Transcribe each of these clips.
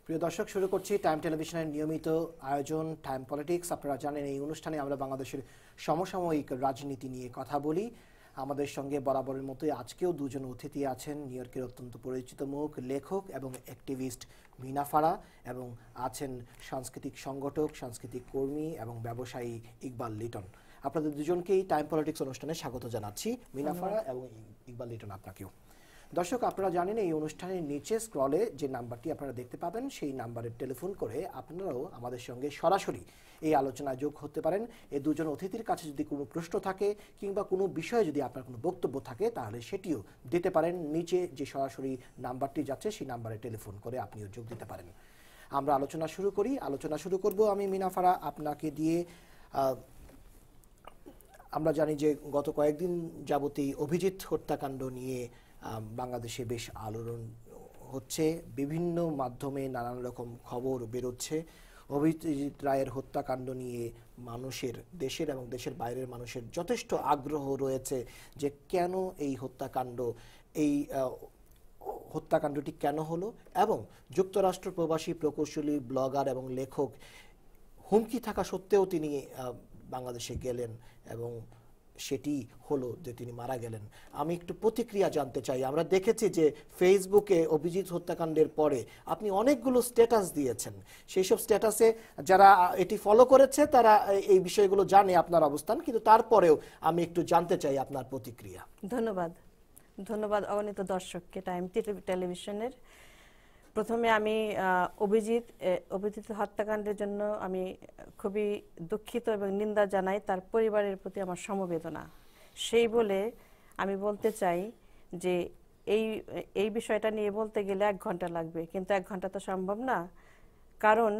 প্রিয় দর্শক, শুরু করছি টাইম টেলিভিশনের নিয়মিত আয়োজন টাইম পলিটিক্স। আপনারা জানেন এই অনুষ্ঠানে আমরা বাংলাদেশের সমসাময়িক রাজনীতি নিয়ে কথা বলি। আমাদের সঙ্গে বরাবরের মতোই আজকেও দুজন অতিথি আছেন। নিউ ইয়র্কের অত্যন্ত পরিচিত মুখ, লেখক এবং অ্যাক্টিভিস্ট মিনা ফারা, এবং আছেন সাংস্কৃতিক সংগঠক, সাংস্কৃতিক কর্মী এবং ব্যবসায়ী ইকবাল লিটন। আপনাদের দুজনকেই টাইম পলিটিক্স অনুষ্ঠানে স্বাগত জানাচ্ছি। মিনা ফারা এবং ইকবাল লিটন, আপনাকেও। দর্শক, আপনারা জানেন এই অনুষ্ঠানের নিচে স্ক্রলে যে নাম্বারটি আপনারা দেখতে পাবেন, সেই নাম্বারে টেলিফোন করে আপনারাও আমাদের সঙ্গে সরাসরি এই আলোচনায় যোগ হতে পারেন। এই দুজন অতিথির কাছে যদি কোনো প্রশ্ন থাকে কিংবা কোনো বিষয়ে যদি আপনার কোনো বক্তব্য থাকে, তাহলে সেটিও দিতে পারেন। নিচে যে সরাসরি নাম্বারটি যাচ্ছে সেই নাম্বারে টেলিফোন করে আপনিও যোগ দিতে পারেন। আমরা আলোচনা শুরু করি। আলোচনা শুরু করব আমি মিনা ফারা আপনাকে দিয়ে। আমরা জানি যে গত কয়েকদিন যাবতীয় অভিজিৎ হত্যাকাণ্ড নিয়ে বাংলাদেশে বেশ আলোড়ন হচ্ছে। বিভিন্ন মাধ্যমে নানান রকম খবর বেরোচ্ছে। অভিজিৎ রায়ের হত্যাকাণ্ড নিয়ে মানুষের, দেশের এবং দেশের বাইরের মানুষের যথেষ্ট আগ্রহ রয়েছে যে কেন এই হত্যাকাণ্ডটি কেন হলো, এবং যুক্তরাষ্ট্র প্রবাসী প্রকৌশলী, ব্লগার এবং লেখক হুমকি থাকা সত্ত্বেও তিনি বাংলাদেশে গেলেন এবং সেটি হলো যে তিনি মারা গেলেন। আমি একটু প্রতিক্রিয়া জানতে চাই। আমরা দেখেছি যে ফেসবুকে অভিজিৎ হত্যাকাণ্ডের পরে আপনি অনেকগুলো স্ট্যাটাস দিয়েছেন। সেই সব স্ট্যাটাসে যারা এটি ফলো করেছে তারা এই বিষয়গুলো জানে আপনার অবস্থান, কিন্তু তারপরেও আমি একটু জানতে চাই আপনার প্রতিক্রিয়া। ধন্যবাদ অগণিত দর্শককে টাইম টেলিভিশনের। প্রথমে আমি অভিজিৎ হত্যাকাণ্ডের জন্য আমি খুবই দুঃখিত এবং নিন্দা জানাই। তার পরিবারের প্রতি আমার সমবেদনা। সেই বলে আমি বলতে চাই যে এই বিষয়টা নিয়ে বলতে গেলে 1 ঘন্টা লাগবে, কিন্তু 1 ঘন্টা তো সম্ভব না, কারণ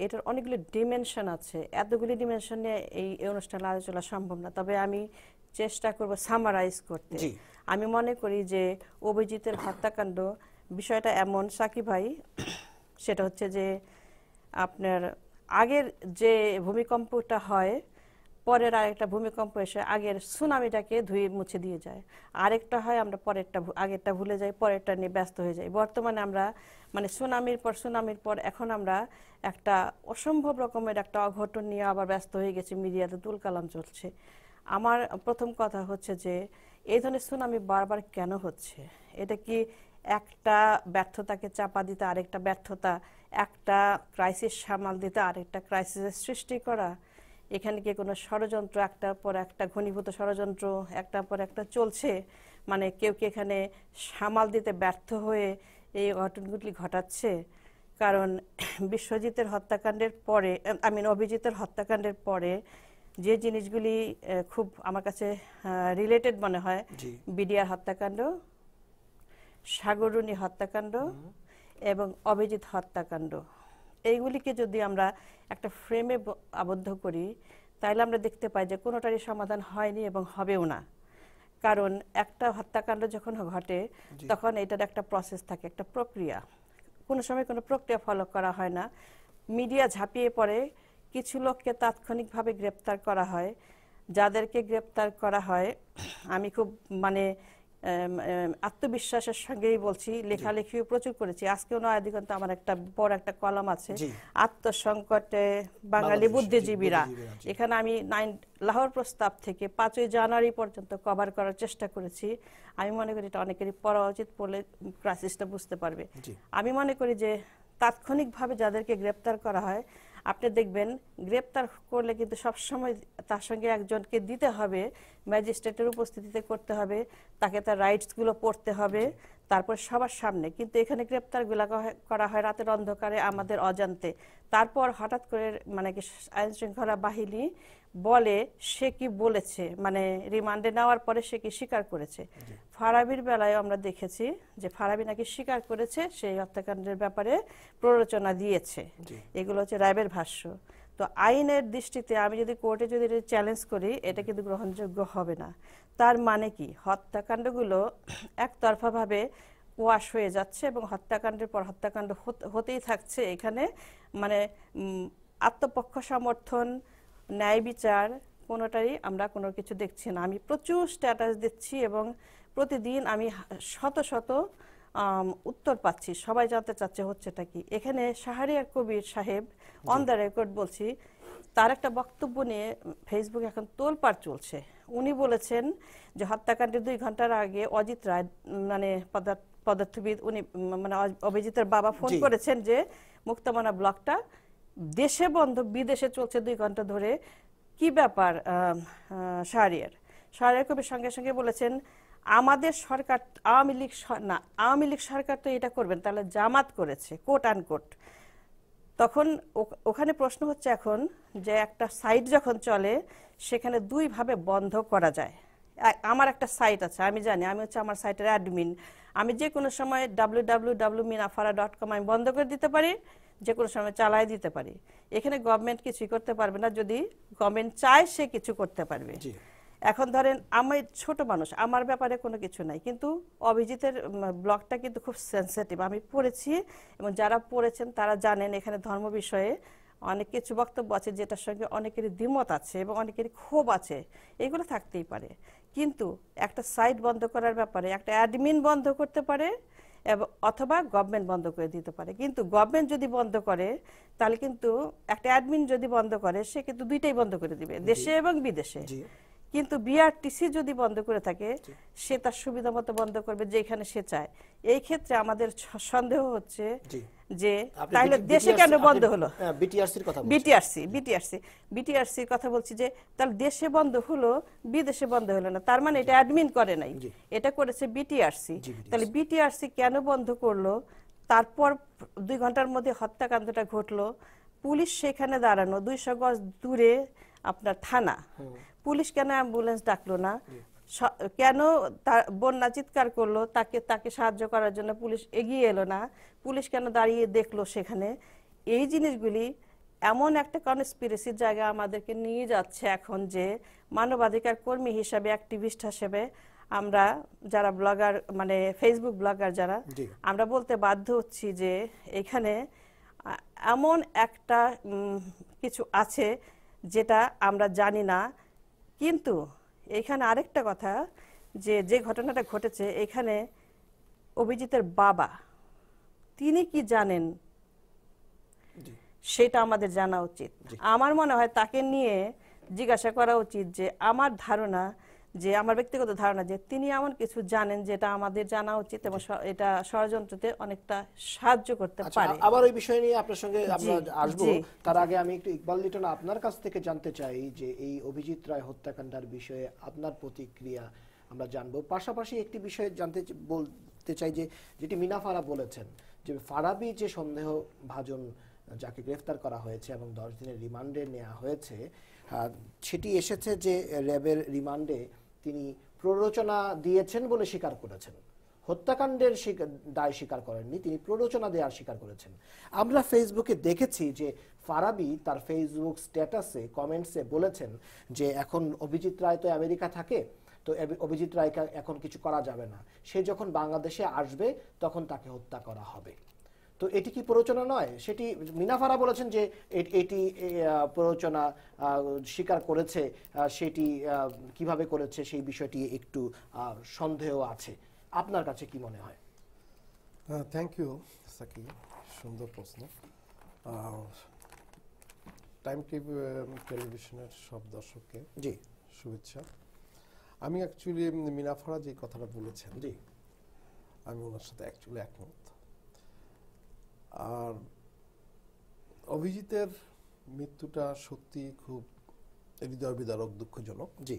এটার অনেকগুলি ডিমেনশন আছে। এতগুলি ডিমেনশন নিয়ে এই অনুষ্ঠানে আলোচনা সম্ভব না। তবে আমি চেষ্টা করব সামারাইজ করতে। আমি মনে করি যে অভিজিতের হত্যাকাণ্ড বিষয়টা এমন, সাকিব ভাই, সেটা হচ্ছে যে আপনার আগের যে ভূমিকম্পটা হয়, পরের আরেকটা ভূমিকম্প এসে আগের সুনামিটাকে ধুয়ে মুছে দিয়ে যায়। আরেকটা হয়, আমরা আগেরটা ভুলে যাই, পরেরটা নিয়ে ব্যস্ত হয়ে যাই। বর্তমানে আমরা মানে সুনামির পর এখন আমরা একটা অসম্ভব রকমের একটা অঘটন নিয়ে আবার ব্যস্ত হয়ে গেছি। মিডিয়াতে তুলকালাম চলছে। আমার প্রথম কথা হচ্ছে যে এই ধরনের সুনামি বারবার কেন হচ্ছে? এটা কি একটা ব্যর্থতাকে চাপা দিতে আরেকটা ব্যর্থতা, একটা ক্রাইসিস সামাল দিতে আরেকটা ক্রাইসিসের সৃষ্টি করা? এখানে কি কোনো ষড়যন্ত্র, একটার পর একটা ঘনীভূত ষড়যন্ত্র একটার পর একটা চলছে? মানে কেউ কি এখানে সামাল দিতে ব্যর্থ হয়ে এই ঘটনাগুলি ঘটাচ্ছে? কারণ অভিজিতের হত্যাকাণ্ডের পরে যে জিনিসগুলি খুব আমার কাছে রিলেটেড মনে হয়, বিডিআর হত্যাকাণ্ড, সাগররুনি হত্যাকাণ্ড এবং অভিজিৎ হত্যাকাণ্ড, এইগুলিকে যদি আমরা একটা ফ্রেমে আবদ্ধ করি, তাহলে আমরা দেখতে পাই যে কোনোটারই সমাধান হয়নি এবং হবেও না। কারণ একটা হত্যাকাণ্ড যখন ঘটে তখন এটার একটা প্রসেস থাকে, একটা প্রক্রিয়া। কোনো সময় কোনো প্রক্রিয়া ফলো করা হয় না, মিডিয়া ঝাঁপিয়ে পড়ে, কিছু লোককে তাৎক্ষণিকভাবে গ্রেপ্তার করা হয়। যাদেরকে গ্রেপ্তার করা হয়, আমি খুব আত্মবিশ্বাসের সঙ্গেই বলছি, লেখালেখিও প্রচুর করেছি। আজকেও নয়া দিগন্তে আমার একটা বড় একটা কলাম আছে, আত্মসংকটে বাঙালি বুদ্ধিজীবীরা। এখানে আমি লাহোর প্রস্তাব থেকে 5ই জানুয়ারি পর্যন্ত কভার করার চেষ্টা করেছি। আমি মনে করি এটা অনেকেরই পড়া উচিত, পড়লে ক্রাইসিসটা বুঝতে পারবে। আমি মনে করি যে তাৎক্ষণিকভাবে যাদেরকে গ্রেপ্তার করা হয়, আপনি দেখবেন গ্রেপ্তার করলে কিন্তু সবসময় তার সঙ্গে একজনকে দিতে হবে, ম্যাজিস্ট্রেটের উপস্থিতিতে করতে হবে, তাকে তার রাইটসগুলো পড়তে হবে, তারপর সবার সামনে। কিন্তু এখানে গ্রেপ্তারগুলো করা হয় রাতের অন্ধকারে, আমাদের অজান্তে। তারপর হঠাৎ করে আইন শৃঙ্খলা বাহিনী বলে সে কি বলেছে, রিমান্ডে নেওয়ার পরে সে কি স্বীকার করেছে। ফারাবির বেলায় আমরা দেখেছি যে ফারাবি নাকি স্বীকার করেছে, সেই হত্যাকাণ্ডের ব্যাপারে প্ররোচনা দিয়েছে। এগুলো হচ্ছে রাবের ভাষ্য। তো আইনের দৃষ্টিতে আমি যদি কোর্টে যদি চ্যালেঞ্জ করি, এটা কিন্তু গ্রহণযোগ্য হবে না। তার মানে কি, হত্যাকাণ্ডগুলো একতরফাভাবে ওয়াশ হয়ে যাচ্ছে এবং হত্যাকাণ্ডের পর হত্যাকাণ্ড হতেই থাকছে। এখানে আত্মপক্ষ সমর্থন, ন্যায় বিচার কোনোটারই আমরা কোনো কিছু দেখছি না। আমি প্রচুর স্ট্যাটাস দিচ্ছি এবং প্রতিদিন আমি শত শত উত্তর পাচ্ছি, সবাই জানতে চাচ্ছে হচ্ছেটা কি। এখানে শাহরিয়ার কবির সাহেব অন দ্য রেকর্ড বলছি, তার একটা বক্তব্য নিয়ে ফেসবুকে এখন তোলপাড় চলছে। উনি বলেছেন যে হত্যাকাণ্ডের 2 ঘন্টার আগে অজিত রায় মানে পদার্থবিদ উনি মানে অভিজিতের বাবা ফোন জি। করেছেন যে মুক্তামনা ব্লকটা দেশে বন্ধ, বিদেশে চলছে 2 ঘন্টা ধরে, কি ব্যাপার। শাহরিয়ার কবির সঙ্গে সঙ্গে বলেছেন আমাদের সরকার, আওয়ামী লীগ না, আওয়ামী লীগ সরকার তো এটা করবেন, তাহলে জামাত করেছে, কোট আনকোট। তখন ওখানে প্রশ্ন হচ্ছে এখন যে একটা সাইট যখন চলে সেখানে 2 ভাবে বন্ধ করা যায়। আমার একটা সাইট আছে, আমি জানি, আমি হচ্ছে আমার সাইটের অ্যাডমিন, আমি যে কোনো সময় www.minafara.com আমি বন্ধ করে দিতে পারি, যে কোনো সময় চালায় দিতে পারি। এখানে গভর্নমেন্ট কিছুই করতে পারবে না, যদি গভর্নমেন্ট চায় সে কিছু করতে পারবে। এখন ধরেন আমি ছোট মানুষ, আমার ব্যাপারে কোনো কিছু নাই, কিন্তু অভিজিতের ব্লগটা কিন্তু খুব সেনসিটিভ, আমি পড়েছি এবং যারা পড়েছেন তারা জানেন এখানে ধর্ম বিষয়ে অনেক কিছু বক্তব্য আছে যেটার সঙ্গে অনেকেরই দ্বিমত আছে এবং অনেকেরই ক্ষোভ আছে, এগুলো থাকতেই পারে। কিন্তু একটা সাইট বন্ধ করার ব্যাপারে একটা অ্যাডমিন বন্ধ করতে পারে অথবা গভর্নমেন্ট বন্ধ করে দিতে পারে। কিন্তু গভর্নমেন্ট যদি বন্ধ করে তাহলে কিন্তু একটা অ্যাডমিন যদি বন্ধ করে সে কিন্তু 2টাই বন্ধ করে দিবে, দেশে এবং বিদেশে। কিন্তু বিআরটিসি যদি বন্ধ করে থাকে সে তার সুবিধা মতো বন্ধ করবে যেখানে সে চায়। এই ক্ষেত্রে আমাদের সন্দেহ হচ্ছে যে তাহলে দেশে কেন বন্ধ হলো। বিটিআরসির কথা বলছি যে তাহলে দেশে বন্ধ হলো, বিদেশে বন্ধ হলো না, তার মানে এটা অ্যাডমিন করে নাই, এটা করেছে বিটিআরসি। তাহলে বিটিআরসি কেন বন্ধ করলো? তারপর 2 ঘন্টার মধ্যে হত্যাকাণ্ডটা ঘটলো, পুলিশ সেখানে দাঁড়ানো, 200 গজ দূরে আপনার থানা, পুলিশ কেন অ্যাম্বুলেন্স ডাকলো না? কেন বন্যা চিৎকার করলো, তাকে সাহায্য করার জন্য পুলিশ এগিয়ে এলো না? পুলিশ কেন দাঁড়িয়ে দেখলো সেখানে? এই জিনিসগুলি এমন একটা কনস্পিরেসির জায়গায় আমাদেরকে নিয়ে যাচ্ছে এখন যে মানবাধিকার কর্মী হিসাবে, অ্যাক্টিভিস্ট হিসেবে আমরা যারা ব্লগার মানে ফেসবুক ব্লগার যারা, আমরা বলতে বাধ্য হচ্ছি যে এখানে এমন একটা কিছু আছে যেটা আমরা জানি না। কিন্তু এখানে আরেকটা কথা, যে ঘটনাটা ঘটেছে এখানে অভিজিতের বাবা তিনি কি জানেন সেটা আমাদের জানা উচিত। আমার মনে হয় তাকে নিয়ে জিজ্ঞাসা করা উচিত যে আমার ধারণা, যে আমার ব্যক্তিগত ধারণা যে তিনি এমন কিছু জানেন যেটা আমাদের জানা উচিত এবং এটা ষড়যন্ত্রতে অনেকটা সাহায্য করতে পারে। আবার ওই বিষয় নিয়ে আপনার সঙ্গে আমরা আসবো, তার আগে আমি একটু ইকবাল লিটন আপনার কাছ থেকে জানতে চাই যে এই অভিজিৎ রায় হত্যাকাণ্ডের বিষয়ে আপনার প্রতিক্রিয়া আমরা জানবো। পাশাপাশি একটি বিষয় বলতে চাই যে যেটি মিনা ফারা বলেছেন যে ফারাবি যে সন্দেহভাজন যাকে গ্রেফতার করা হয়েছে এবং 10 দিনের রিমান্ডে নেওয়া হয়েছে, সেটি এসেছে যে র্যাবের রিমান্ডে তিনি প্ররোচনা দিয়েছেন বলে স্বীকার করেছেন, হত্যাকাণ্ডের দায় স্বীকার করেননি, তিনি প্ররোচনা দেওয়ার স্বীকার করেছেন। আমরা ফেসবুকে দেখেছি যে ফারাবি তার ফেসবুক স্ট্যাটাসে কমেন্টসে বলেছেন যে এখন অভিজিৎ রায় তো আমেরিকা থাকে, তো অভিজিৎ রায়কে এখন কিছু করা যাবে না, সে যখন বাংলাদেশে আসবে তখন তাকে হত্যা করা হবে। তো এটি কি প্ররোচনা নয়? সেটি মিনা ফারা বলেছেন যে এটি প্ররোচনা স্বীকার করেছে, সেটি কিভাবে করেছে সেই বিষয়টি একটু সন্দেহ আছে। আপনার কাছে কি মনে হয়? থ্যাংক ইউ সাকি, সুন্দর প্রশ্ন। টাইম টেলিভিশনের সব দর্শককে জি শুভেচ্ছা। আমি অ্যাকচুয়ালি মিনা ফারা যে কথাটা বলেছেন, জি আমি ওনার সাথে অ্যাকচুয়ালি একমত। আর অভিজিতের মৃত্যুটা সত্যি খুব হৃদয় বিদারক, দুঃখজনক। জি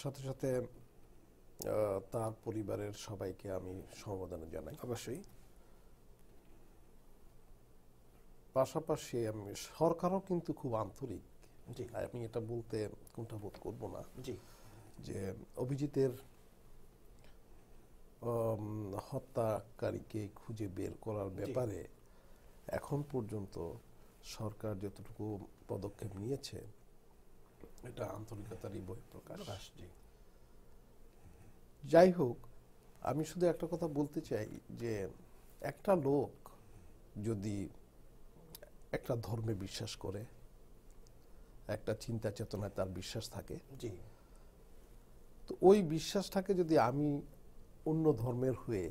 সাথে সাথে তার পরিবারের সবাইকে আমি সমবেদনা জানাই। অবশ্যই। পাশাপাশি আমি সরকারও কিন্তু খুব আন্তরিক, জি আমি এটা বলতে কুণ্ঠাবোধ করব না, জি যে অভিজিতের হত্যাকারীকে খুঁজে বের করার ব্যাপারে এখন পর্যন্ত সরকার যতটুকু পদক্ষেপ নিয়েছে এটা আন্তরিকতারই বহিঃপ্রকাশ। যাই হোক, আমি শুধু একটা কথা বলতে চাই যে একটা লোক যদি একটা ধর্মে বিশ্বাস করে, একটা চিন্তা চেতনায় তার বিশ্বাস থাকে, জি তো ওই বিশ্বাসটাকে যদি আমি অন্য ধর্মের হয়ে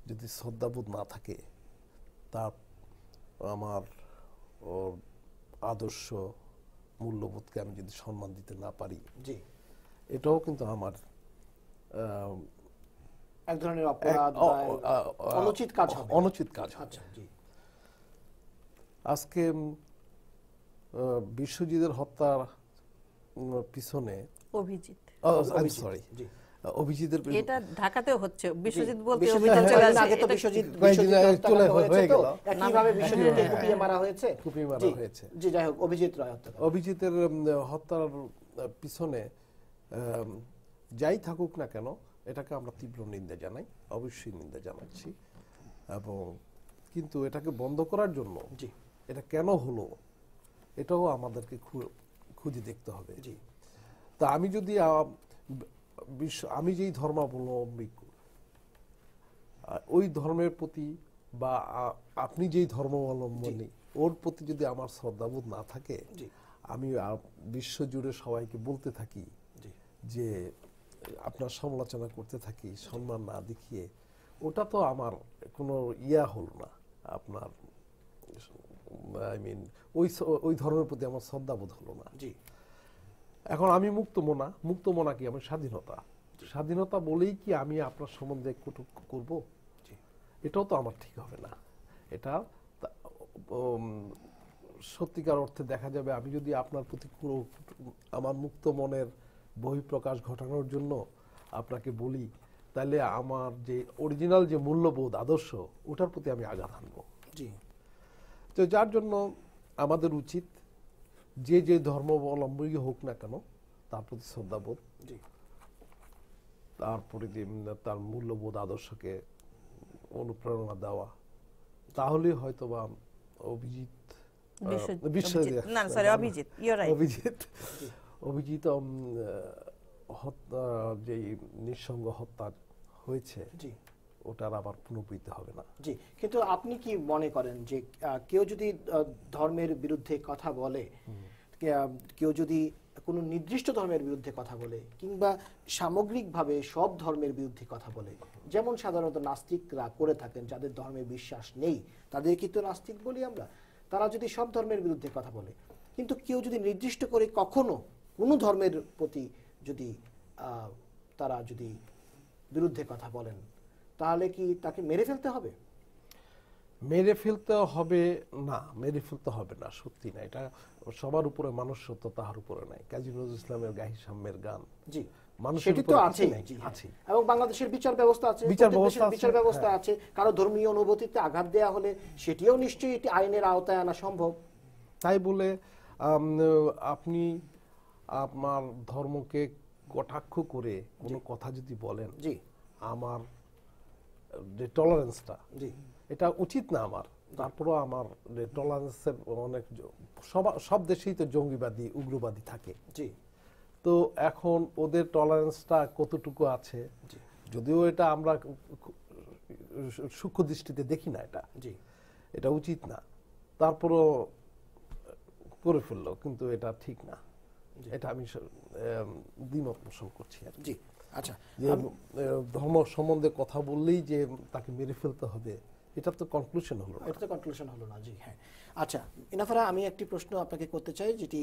যদি শ্রদ্ধাবোধ না থাকে, তা আমার আদর্শ মূল্যবোধকে আমি যদি সম্মান দিতে না পারি, জি, এটাও কিন্তু আমার এক ধরনের অপরাধ বা অনুচিত কাজ হবে। অনুচিত কাজ হবে। আচ্ছা, জি, আজকে বিশ্বজিতের হত্যার পিছনে অভিজিৎ, সরি, জি, অভিজিতের এটা ঢাকাতেও হচ্ছে, বিশ্বজিৎ বলতে বিশ্বজিৎ অভিজিৎ চলে আসে। আগে তো এটা বিশ্বজিৎ কয়েকদিন আগে চলে হয়ে গেল। একইভাবে বিশ্বজিৎকে কুপিয়ে মারা হয়েছে। কুপিয়ে মারা জি, হয়েছে। জি, যাই হোক, অভিজিৎ রয় হত্যা। অভিজিতের হত্যার পিছনে যাই থাকুক না কেন, এটাকে আমরা তীব্র নিন্দা জানাই, অবশ্যই নিন্দা জানাচ্ছি। এবং কিন্তু এটাকে বন্ধ করার জন্য জি, এটা কেন হলো এটাও আমাদেরকে খুঁজে দেখতে হবে। জি, তা আমি যদি আমি যেই ধর্মাবলম্বী, ওই ধর্মের প্রতি বা আপনি যেই ধর্মাবলম্বী, ওর প্রতি যদি আমার শ্রদ্ধাবোধ না থাকে, জি, আমি বিশ্ব জুড়ে সবাইকে বলতে থাকি জি, যে আপনার সমালোচনা করতে থাকি সম্মান না দেখিয়ে, ওটা তো আমার কোনো হলো না। আপনার ওই ধর্মের প্রতি আমার শ্রদ্ধাবোধ হলো না। জি, এখন আমি মুক্তমনা কি আমার স্বাধীনতা বলেই কি আমি আপনার সম্বন্ধে কটূক্তি করব? এটাও তো আমার ঠিক হবে না। এটা সত্যিকার অর্থে দেখা যাবে আমি যদি আপনার প্রতি আমার মুক্ত মনের বহিঃপ্রকাশ ঘটানোর জন্য আপনাকে বলি, তাহলে আমার যে অরিজিনাল যে মূল্যবোধ আদর্শ, ওটার প্রতি আমি আঘাত আনবো। জি, তো যার জন্য আমাদের উচিত যে যে ধর্মাবলম্বী হোক না কেন, তার প্রতি শ্রদ্ধাবোধ, জি, তারপরে তার মূল্যবোধ আদর্শকে অনুপ্রেরণা দেওয়া। তাহলে হয়তো বা অভিজিৎ যে নিঃসঙ্গ হত্যা হয়েছে, ওটার আবার পুনরাবৃত্তি হবে না। জি, কিন্তু আপনি কি মনে করেন যে কেউ যদি ধর্মের বিরুদ্ধে কথা বলে, কেউ যদি কোনো নির্দিষ্ট ধর্মের বিরুদ্ধে কথা বলে, কিংবা সামগ্রিকভাবে সব ধর্মের বিরুদ্ধে কথা বলে, যেমন সাধারণত নাস্তিকরা করে থাকেন, যাদের ধর্মে বিশ্বাস নেই তাদের কিন্তু নাস্তিক বলি আমরা, তারা যদি সব ধর্মের বিরুদ্ধে কথা বলে, কিন্তু কেউ যদি নির্দিষ্ট করে কখনো কোনো ধর্মের প্রতি যদি তারা যদি বিরুদ্ধে কথা বলেন, তাহলে কি তাকে মেরে ফেলতে হবে? মেরে ফেলতে হবে না, মেরে ফেলতে হবে না, সত্যি না। এটা সবার উপরে মানুষ সত্য, তাহার উপরে নাই। কাজী নজরুল ইসলামের গাহি সাম্যের গান, জি, মানুষের তো আছে, এবং বাংলাদেশের বিচার ব্যবস্থা আছে, বিচার ব্যবস্থা আছে। কারো ধর্মীয় অনুভূতিতে আঘাত দেয়া হলে সেটিও নিশ্চয়ই এটি আইনের আওতায় আনা সম্ভব। তাই বলে আপনি আপনার ধর্মকে কটাক্ষ করে কোনো কথা যদি বলেন, জি, আমার যে টলারেন্সটা, জি, এটা উচিত না আমার। তারপরও আমার টলারেন্সের অনেক, সব দেশেই তো জঙ্গিবাদী উগ্রবাদী থাকে। জি, তো এখন ওদের টলারেন্সটা কতটুকু আছে, যদিও এটা আমরা সূক্ষ্ম দৃষ্টিতে দেখি না, এটা উচিত না, তারপরও করে ফেললো, কিন্তু এটা ঠিক না। এটা আমি দ্বিমত পোষণ করছি আর কি। আচ্ছা, যে ধর্ম সম্বন্ধে কথা বললেই যে তাকে মেরে ফেলতে হবে, এটা তো কনক্লুশন হলো না। এটা তো কনক্লুশন হলো না। জি, হ্যাঁ। আচ্ছা ইনাফারা, আমি একটি প্রশ্ন আপনাকে করতে চাই, যেটি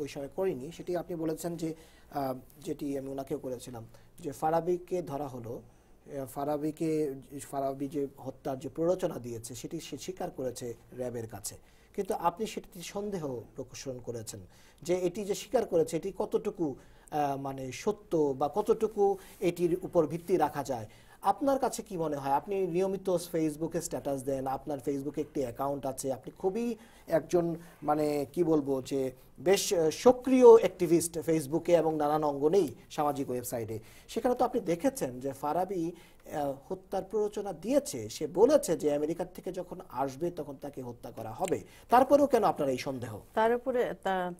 ওই সময় করিনি। সেটি আপনি বলেছেন যে, যেটি আমি ওনাকেও করেছিলাম, যে ফারাবিকে ধরা হলো, ফারাবি যে হত্যার যে প্ররোচনা দিয়েছে সেটি সে স্বীকার করেছে র্যাবের কাছে, কিন্তু আপনি সেটি সন্দেহ প্রকাশন করেছেন যে এটি যে স্বীকার করেছে এটি কতটুকু মানে সত্য বা কতটুকু এটির উপর ভিত্তি রাখা যায়। আপনার কাছে কি মনে হয়? আপনি নিয়মিত ফেসবুকে স্ট্যাটাস দেন, আপনার ফেসবুকে একটি অ্যাকাউন্ট আছে, আপনি খুবই একজন মানে কি বলবো যে বেশ সক্রিয় অ্যাক্টিভিস্ট ফেসবুকে এবং নানান অঙ্গনেই সামাজিক ওয়েবসাইটে। সেখানে তো আপনি দেখেছেন যে ফারাবি হত্যার প্ররোচনা দিয়েছে, সে বলেছে যে আমেরিকার থেকে যখন আসবে তখন তাকে হত্যা করা হবে। তারপরেও কেন আপনার এই সন্দেহ?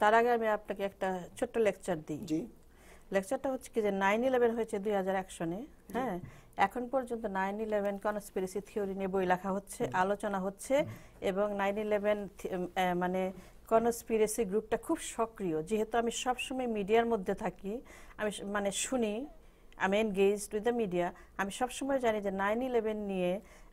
তার আগে আমি আপনাকে একটা ছোট্ট লেকচার দিই। জি, লেকচারটা হচ্ছে কি যে 9/11 হয়েছে 2001 সনে। হ্যাঁ, এখন পর্যন্ত 9/11 কনস্পিরেসি থিওরি নিয়ে বই লেখা হচ্ছে, আলোচনা হচ্ছে, এবং 9/11 মানে কনস্পিরেসি গ্রুপটা খুব সক্রিয়। যেহেতু আমি সবসময় মিডিয়ার মধ্যে থাকি, আমি মানে শুনি, আমি এনগেজড উইথ দ্য মিডিয়া। আমি সবসময় জানি যে 9/11 নিয়ে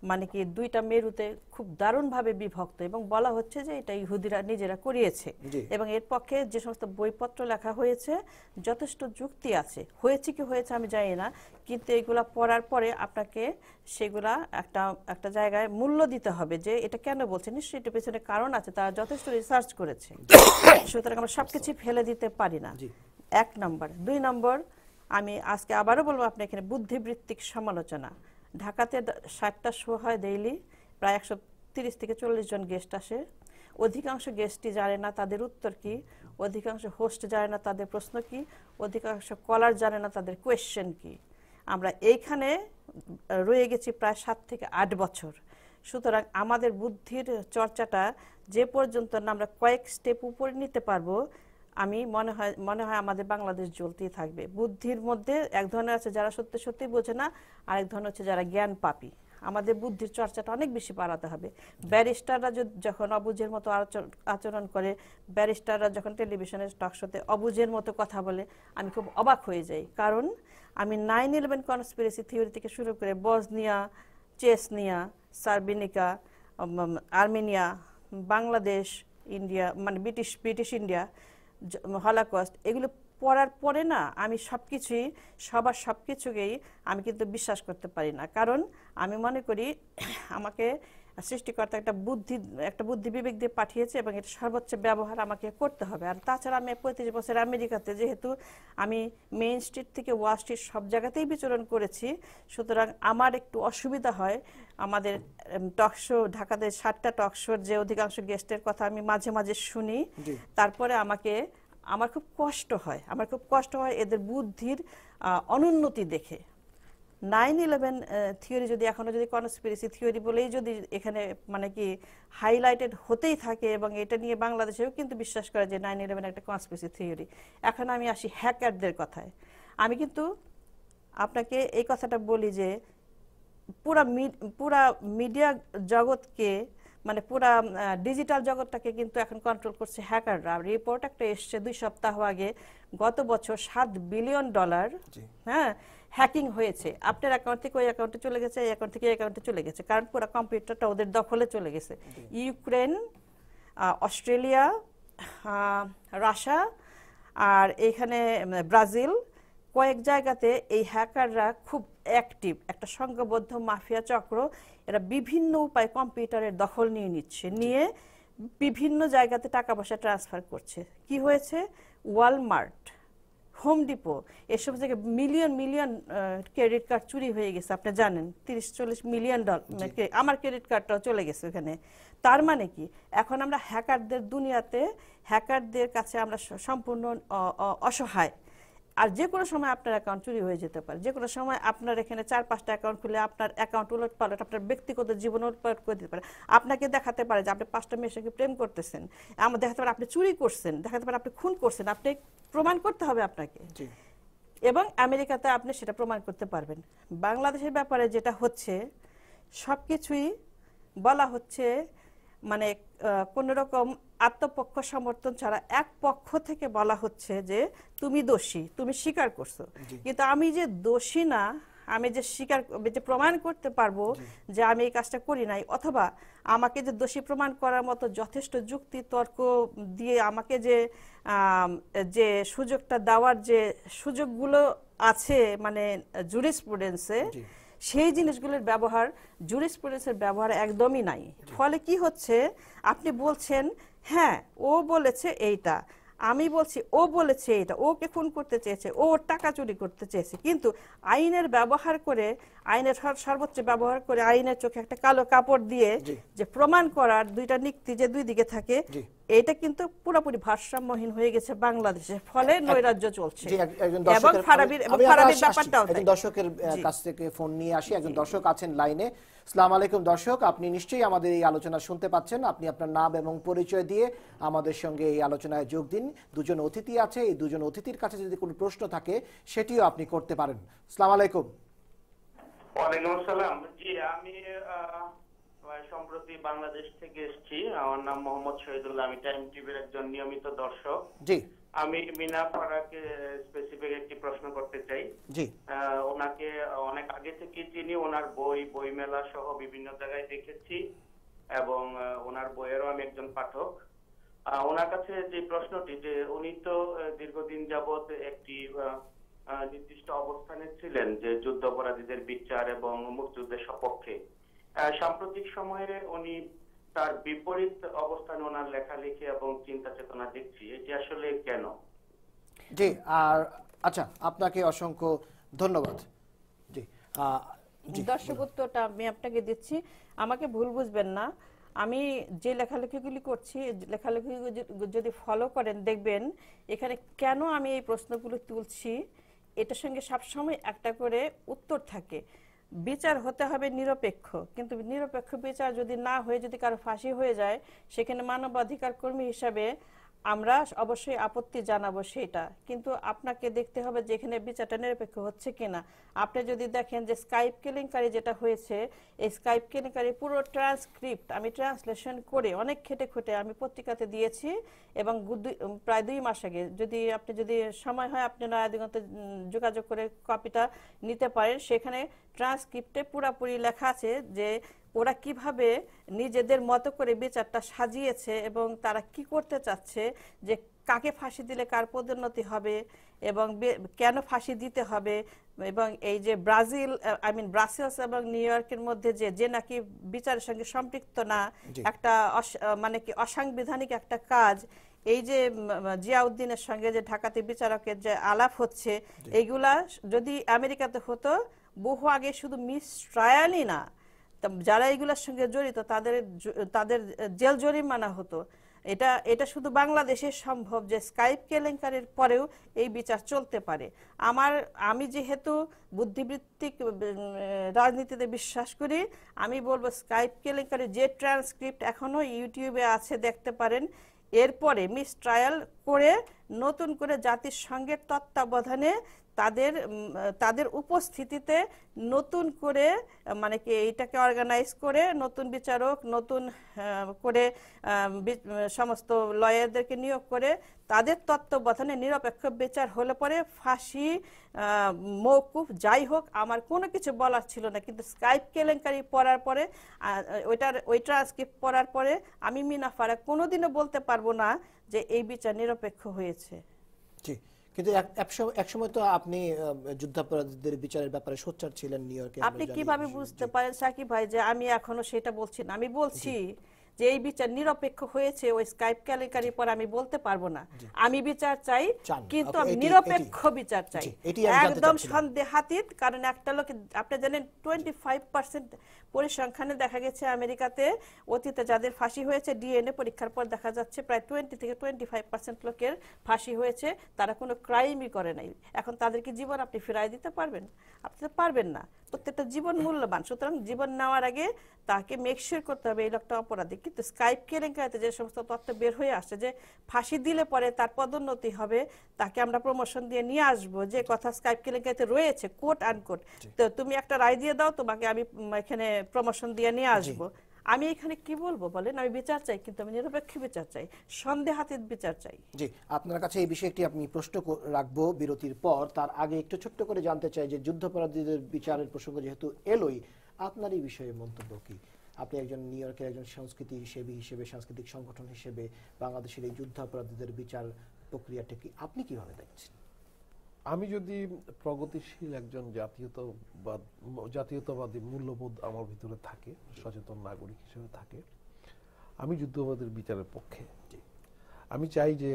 মানে কি দুইটা মেরুতে খুব দারুণভাবে বিভক্ত, এবং বলা হচ্ছে যে এটা ইহুদিরা নিজেরা করিয়েছে, এবং এর পক্ষে যে সমস্ত বইপত্র লেখা হয়েছে যথেষ্ট যুক্তি আছে। হয়েছে কি হয়েছে আমি জানি না, কিন্তু এগুলা পড়ার পরে আপনাকে সেগুলা একটা জায়গায় মূল্য দিতে হবে যে এটা কেন বলছে, নিশ্চয়ই এটার পেছনে কারণ আছে, তারা যথেষ্ট রিসার্চ করেছে। সুতরাং আমরা সবকিছু ফেলে দিতে পারি না, 1 নম্বর। 2 নম্বর, আমি আজকে আবারও বলবো আপনি এখানে বুদ্ধিবৃত্তিক সমালোচনা। ঢাকাতে 60টা শো হয় ডেইলি, প্রায় 130 থেকে 40 জন গেস্ট আসে। অধিকাংশ গেস্টই জানে না তাদের উত্তর কি, অধিকাংশ হোস্ট জানে না তাদের প্রশ্ন কি, অধিকাংশ কলার জানে না তাদের কোয়েশ্চেন কি। আমরা এইখানে রয়ে গেছি প্রায় 7 থেকে 8 বছর। সুতরাং আমাদের বুদ্ধির চর্চাটা যে পর্যন্ত না আমরা কয়েক স্টেপ উপরে নিতে পারবো, আমি মনে হয় আমাদের বাংলাদেশ জ্বলতেই থাকবে। বুদ্ধির মধ্যে এক ধরনের আছে যারা সত্যি সত্যি বোঝে না, আরেক ধরনের হচ্ছে যারা জ্ঞান পাপী। আমাদের বুদ্ধির চর্চাটা অনেক বেশি বাড়াতে হবে। ব্যারিস্টাররা যখন অবুঝের মতো আচরণ করে, ব্যারিস্টাররা যখন টেলিভিশনের টক শোতে অবুঝের মতো কথা বলে, আমি খুব অবাক হয়ে যাই। কারণ আমি 9/11 কনস্পিরেসি থিওরি থেকে শুরু করে Bosnia, Chechnya, Srebrenica, Armenia, Bangladesh, India, মানে ব্রিটিশ ইন্ডিয়া, হলোকস্ট, এগুলো পড়ার পরে না আমি সবকিছুকেই আমি কিন্তু বিশ্বাস করতে পারি না। কারণ আমি মনে করি আমাকে সৃষ্টিকর্তা একটা বুদ্ধি বিবেক দিয়ে পাঠিয়েছে, এবং এটা সর্বোচ্চ ব্যবহার আমাকে করতে হবে। আর তাছাড়া আমি 35 বছর আমেরিকাতে, যেহেতু আমি মেইন স্ট্রিট থেকে ওয়াল স্ট্রিট সব জায়গাতেই বিচরণ করেছি, সুতরাং আমার একটু অসুবিধা হয়। আমাদের টকশো, ঢাকাতে 7টা টকশোর যে অধিকাংশ গেস্টের কথা আমি মাঝে মাঝে শুনি, তারপরে আমার খুব কষ্ট হয় এদের বুদ্ধির অনুন্নতি দেখে। 9/11 থিওরি যদি এখনো যদি কনস্পিরেসি থিওরি বলেই যদি এখানে মানে কি হাইলাইটেড হতেই থাকে, এবং এটা নিয়ে বাংলাদেশেও কিন্তু বিশ্বাস করে যে 9/11 একটা কনস্পিরেসি থিওরি। এখন আমি আসি হ্যাকারদের কথায়। আমি কিন্তু আপনাকে এই কথাটা বলি যে পুরা মিডিয়া জগৎকে, মানে পুরা ডিজিটাল জগৎটাকে কিন্তু এখন কন্ট্রোল করছে হ্যাকাররা। রিপোর্ট একটা এসছে 2 সপ্তাহ আগে, গত বছর $7 বিলিয়ন হ্যাকিং হয়েছে। আপনার অ্যাকাউন্ট থেকে ওই অ্যাকাউন্টে চলে গেছে, এই অ্যাকাউন্ট থেকে এই অ্যাকাউন্টে চলে গেছে, কারণ পুরো কম্পিউটারটা ওদের দখলে চলে গেছে। ইউক্রেন, অস্ট্রেলিয়া, রাশিয়া, আর এইখানে ব্রাজিল, কয়েক জায়গাতে এই হ্যাকাররা খুব অ্যাক্টিভ, একটা সংঘবদ্ধ মাফিয়া চক্র। এরা বিভিন্ন উপায়ে কম্পিউটারের দখল নিয়ে নিচ্ছে, নিয়ে বিভিন্ন জায়গাতে টাকা পয়সা ট্রান্সফার করছে। কি হয়েছে? ওয়ালমার্ট, হোম ডিপো, এসব জায়গায় মিলিয়ন ক্রেডিট কার্ড চুরি হয়ে গেছে। আপনি জানেন 30-40 মিলিয়ন ডলার, আমার ক্রেডিট কার্ডটাও চলে গেছে ওখানে। তার মানে কি, এখন আমরা হ্যাকারদের দুনিয়াতে, হ্যাকারদের কাছে আমরা সম্পূর্ণ অসহায়। আর যে কোনো সময় আপনার অ্যাকাউন্ট চুরি হয়ে যেতে পারে, যে কোনো সময় আপনার এখানে 4-5টা অ্যাকাউন্ট খুলে আপনার অ্যাকাউন্ট উলট পালট, আপনার ব্যক্তিগত জীবন উলট পালট করে দিতে পারে। আপনাকে দেখাতে পারে যে আপনি 5টা মেয়ের সঙ্গে প্রেম করতেছেন, আমার দেখাতে পারে আপনি চুরি করছেন, দেখাতে পারে আপনি খুন করছেন, আপনি প্রমাণ করতে হবে আপনাকে, এবং আমেরিকাতে আপনি সেটা প্রমাণ করতে পারবেন। বাংলাদেশের ব্যাপারে যেটা হচ্ছে, সবকিছুই বলা হচ্ছে মানে কোন রকম আত্মপক্ষ সমর্থন ছাড়া এক পক্ষ থেকে বলা হচ্ছে যে তুমি দোষী, তুমি স্বীকার করছো। কিন্তু আমি যে দোষী না, আমি যে প্রমাণ করতে পারবো যে আমি এই কাজটা করি নাই, অথবা আমাকে যে দোষী প্রমাণ করার মতো যথেষ্ট যুক্তি তর্ক দিয়ে আমাকে যে সুযোগটা দেওয়ার যে সুযোগগুলো আছে মানে জুরিসপ্রুডেন্সে, সেই জিনিসগুলোর ব্যবহার, জুরিসপ্রুডেন্সের ব্যবহার একদমই নাই। ফলে কি হচ্ছে, আপনি বলছেন হ্যাঁ ও বলেছে এইটা, আমি বলছি ও বলেছে এইটা, ওকে খুন করতে চেয়েছে, ও টাকা চুরি করতে চেয়েছে, কিন্তু আইনের ব্যবহার করে, আইনের সর্বোচ্চ ব্যবহার করে, আইনের চোখে একটা কালো কাপড় দিয়ে যে প্রমাণ করার দুইটা নিক্তি যে দুই দিকে থাকে, এটা কিন্তু পুরোপুরি ভারসাম্যহীন হয়ে গেছে বাংলাদেশে। ফলে নৈরাজ্য চলছে। এবং ফারাবির ব্যাপারটাও একজন দর্শকের কাছ থেকে ফোন নিয়ে আসি। একজন দর্শক আছেন লাইনে। আসসালামু আলাইকুম দর্শক, আপনি নিশ্চয়ই আমাদের এই আলোচনা শুনতে পাচ্ছেন। আপনি আপনার নাম এবং পরিচয় দিয়ে আমাদের সঙ্গে এই আলোচনায় যোগ দিন। দুজন অতিথি আছে, এই দুজন অতিথির কাছে যদি কোনো প্রশ্ন থাকে সেটিও আপনি করতে পারেন। আসসালামু আলাইকুম। ওয়ালাইকুম আসসালাম। জি, আমি সম্প্রতি বাংলাদেশ থেকে এসেছি। আমার নাম মোহাম্মদ শহীদুল্লাহ। আমি টাইম টিভির একজন নিয়মিত দর্শক। জি। আমি মিনা ফারাকে স্পেসিফিক একটি প্রশ্ন করতে চাই। জি। ওনাকে অনেক আগে থেকে চিনি, ওনার বইমেলা সহ বিভিন্ন জায়গায় দেখেছি এবং ওনার বইয়েরও আমি একজন পাঠক। ওনার কাছে যে প্রশ্নটি, যে উনি তো দীর্ঘদিন যাবৎ একটি নির্দিষ্ট অবস্থানে ছিলেন যে যুদ্ধাপরাধীদের বিচার এবং মুক্তিযুদ্ধের সপক্ষে। সাম্প্রতিক সময়ে উনি তার বিপরীত অবস্থানে ওনার লেখালেখি এবং চিন্তা চেতনা দেখছি, এটি আসলে কেন? জি, আর আচ্ছা, আপনাকে অসংখ্য ধন্যবাদ। জি, দর্শক উত্তরটা আমি আপনাকে দিচ্ছি, আমাকে ভুল বুঝবেন না। আমি যে লেখালেখিগুলি করছি, লেখালেখি যদি ফলো করেন দেখবেন এখানে কেন আমি এই প্রশ্নগুলো তুলছি, এটার সঙ্গে সবসময় একটা করে উত্তর থাকে। বিচার হতে হবে নিরপেক্ষ, কিন্তু নিরপেক্ষ বিচার যদি না হয়ে যদি কারো ফাঁসি হয়ে যায়, সেখানে মানবাধিকার কর্মী হিসাবে আমরা অবশ্যই আপত্তি জানাবো সেটা, কিন্তু আপনাকে দেখতে হবে যে এখানে বিচারটা নিরপেক্ষ হচ্ছে কিনা। আপনি যদি দেখেন যে স্কাইপ কেলেঙ্কারি যেটা হয়েছে, এই স্কাইপ কেলেঙ্কারি পুরো ট্রান্সক্রিপ্ট আমি ট্রান্সলেশন করে অনেক খেটে খুঁটে আমি পত্রিকাতে দিয়েছি, এবং প্রায় 2 মাস আগে, আপনি যদি সময় হয় আপনি নয়া দিগন্তে যোগাযোগ করে কপিটা নিতে পারেন। সেখানে ট্রান্সক্রিপ্টে পুরাপুরি লেখা আছে যে ওরা কিভাবে নিজেদের মতো করে বিচারটা সাজিয়েছে এবং তারা কি করতে চাচ্ছে, যে কাকে ফাঁসি দিলে কার পদোন্নতি হবে এবং কেন ফাঁসি দিতে হবে, এবং এই যে ব্রাসেলস এবং নিউ ইয়র্কের মধ্যে যে নাকি বিচারের সঙ্গে সম্পৃক্ত না, একটা মানে কি অসাংবিধানিক একটা কাজ, এই যে জিয়াউদ্দিনের সঙ্গে যে ঢাকাতে বিচারকের যে আলাপ হচ্ছে, এইগুলা যদি আমেরিকাতে হতো বহু আগে শুধু মিস ট্রায়ালই না, যারা এগুলোর সঙ্গে জড়িত তাদের জেল জরিমানা হতো। এটা শুধু বাংলাদেশে সম্ভব যে স্কাইপ কেলেঙ্কারির পরেও এই বিচার চলতে পারে। আমি যেহেতু বুদ্ধিবৃত্তিক রাজনীতিতে বিশ্বাস করি, আমি বলবো স্কাইপ কেলেঙ্কারির যে ট্রান্সক্রিপ্ট এখনো ইউটিউবে আছে দেখতে পারেন, এরপরে মিস ট্রায়াল করে নতুন করে জাতিসংঘের তত্ত্বাবধানে তাদের উপস্থিতিতে নতুন করে মানে কি এটাকে অর্গানাইজ করে নতুন বিচারক, নতুন করে সমস্ত লয়ারদেরকে নিয়োগ করে তাদের তত্ত্বাবধানে নিরপেক্ষ বিচার হলে পরে ফাঁসি মওকুফ যাই হোক, আমার কোনো কিছু বলার ছিল না। কিন্তু স্কাইপ কেলেঙ্কারি পড়ার পরে, ওই ট্রান্সক্রিপ্ট পড়ার পরে আমি মিনা ফারাক কোনোদিনও বলতে পারবো না যে এই বিচার নিরপেক্ষ হয়েছে। জি, কিন্তু একসময় তো আপনি যুদ্ধাপরাধীদের বিচারের ব্যাপারে সোচ্চার ছিলেন নিউ ইয়র্কে। আপনি কিভাবে বুঝতে পারেন সাকিব ভাই যে আমি এখনো সেটা বলছি না? আমি বলছি যে এই বিচার নিরপেক্ষ হয়েছে, ওই স্কাইপ কেলেঙ্কারির পর আমি বলতে পারবো না। আমি বিচার চাই, কিন্তু আমি নিরপেক্ষ বিচার চাই, একদম সন্দেহাতীত। কারণ একটা লোক, আপনি জানেন 25% পরিসংখ্যানে দেখা গেছে আমেরিকাতে অতীতে যাদের ফাঁসি হয়েছে ডিএনএ পরীক্ষার পর দেখা যাচ্ছে প্রায় 20 থেকে 25% লোকের ফাঁসি হয়েছে, তারা কোনো ক্রাইমই করে নাই। এখন তাদেরকে জীবন আপনি ফিরাই দিতে পারবেন? আপনি তো পারবেন না। প্রত্যেকটা জীবন মূল্যবান, সুতরাং জীবন নেওয়ার আগে তাকে মেকশিওর করতে হবে এই লোকটা অপরাধী। কিন্তু স্কাইপ কেলেঙ্কারিতে যে সমস্ত তথ্য বের হয়ে আসছে যে ফাঁসি দিলে পরে তার পদোন্নতি হবে, তাকে আমরা প্রমোশন দিয়ে নিয়ে আসবো, যে কথা স্কাইপ কেলেঙ্কারিতে রয়েছে কোট আনকোট, তো তুমি একটা রায় দিয়ে দাও, তোমাকে আমি এখানে প্রমোশন দিয়ে নিয়ে আসবো। আমি এখানে কি বলবো বলেন? আমি বিচার চাই, কিন্তু আমি নিরপেক্ষ বিচার চাই, সন্দেহাতীত বিচার চাই। জি, আপনার কাছে এই বিষয়ে একটি আমি প্রশ্ন রাখবো বিরতির পর। তার আগে একটু ছোট্ট করে জানতে চাই যে যুদ্ধাপরাধীদের বিচারের প্রসঙ্গ যেহেতু এলোই, আপনার এই বিষয়ে মন্তব্য কি? আপনি একজন নিউ ইয়র্কের একজন সংস্কৃতি হিসেবে সাংস্কৃতিক সংগঠন হিসেবে বাংলাদেশের এই যুদ্ধাপরাধীদের বিচার প্রক্রিয়াটা কি আপনি কিভাবে দেখছেন? আমি যদি প্রগতিশীল একজন জাতীয়তাবাদী মূল্যবোধ আমার ভিতরে থাকে, সচেতন নাগরিক হিসেবে থাকে, আমি যুদ্ধাপরাধীর বিচারের পক্ষে। আমি চাই যে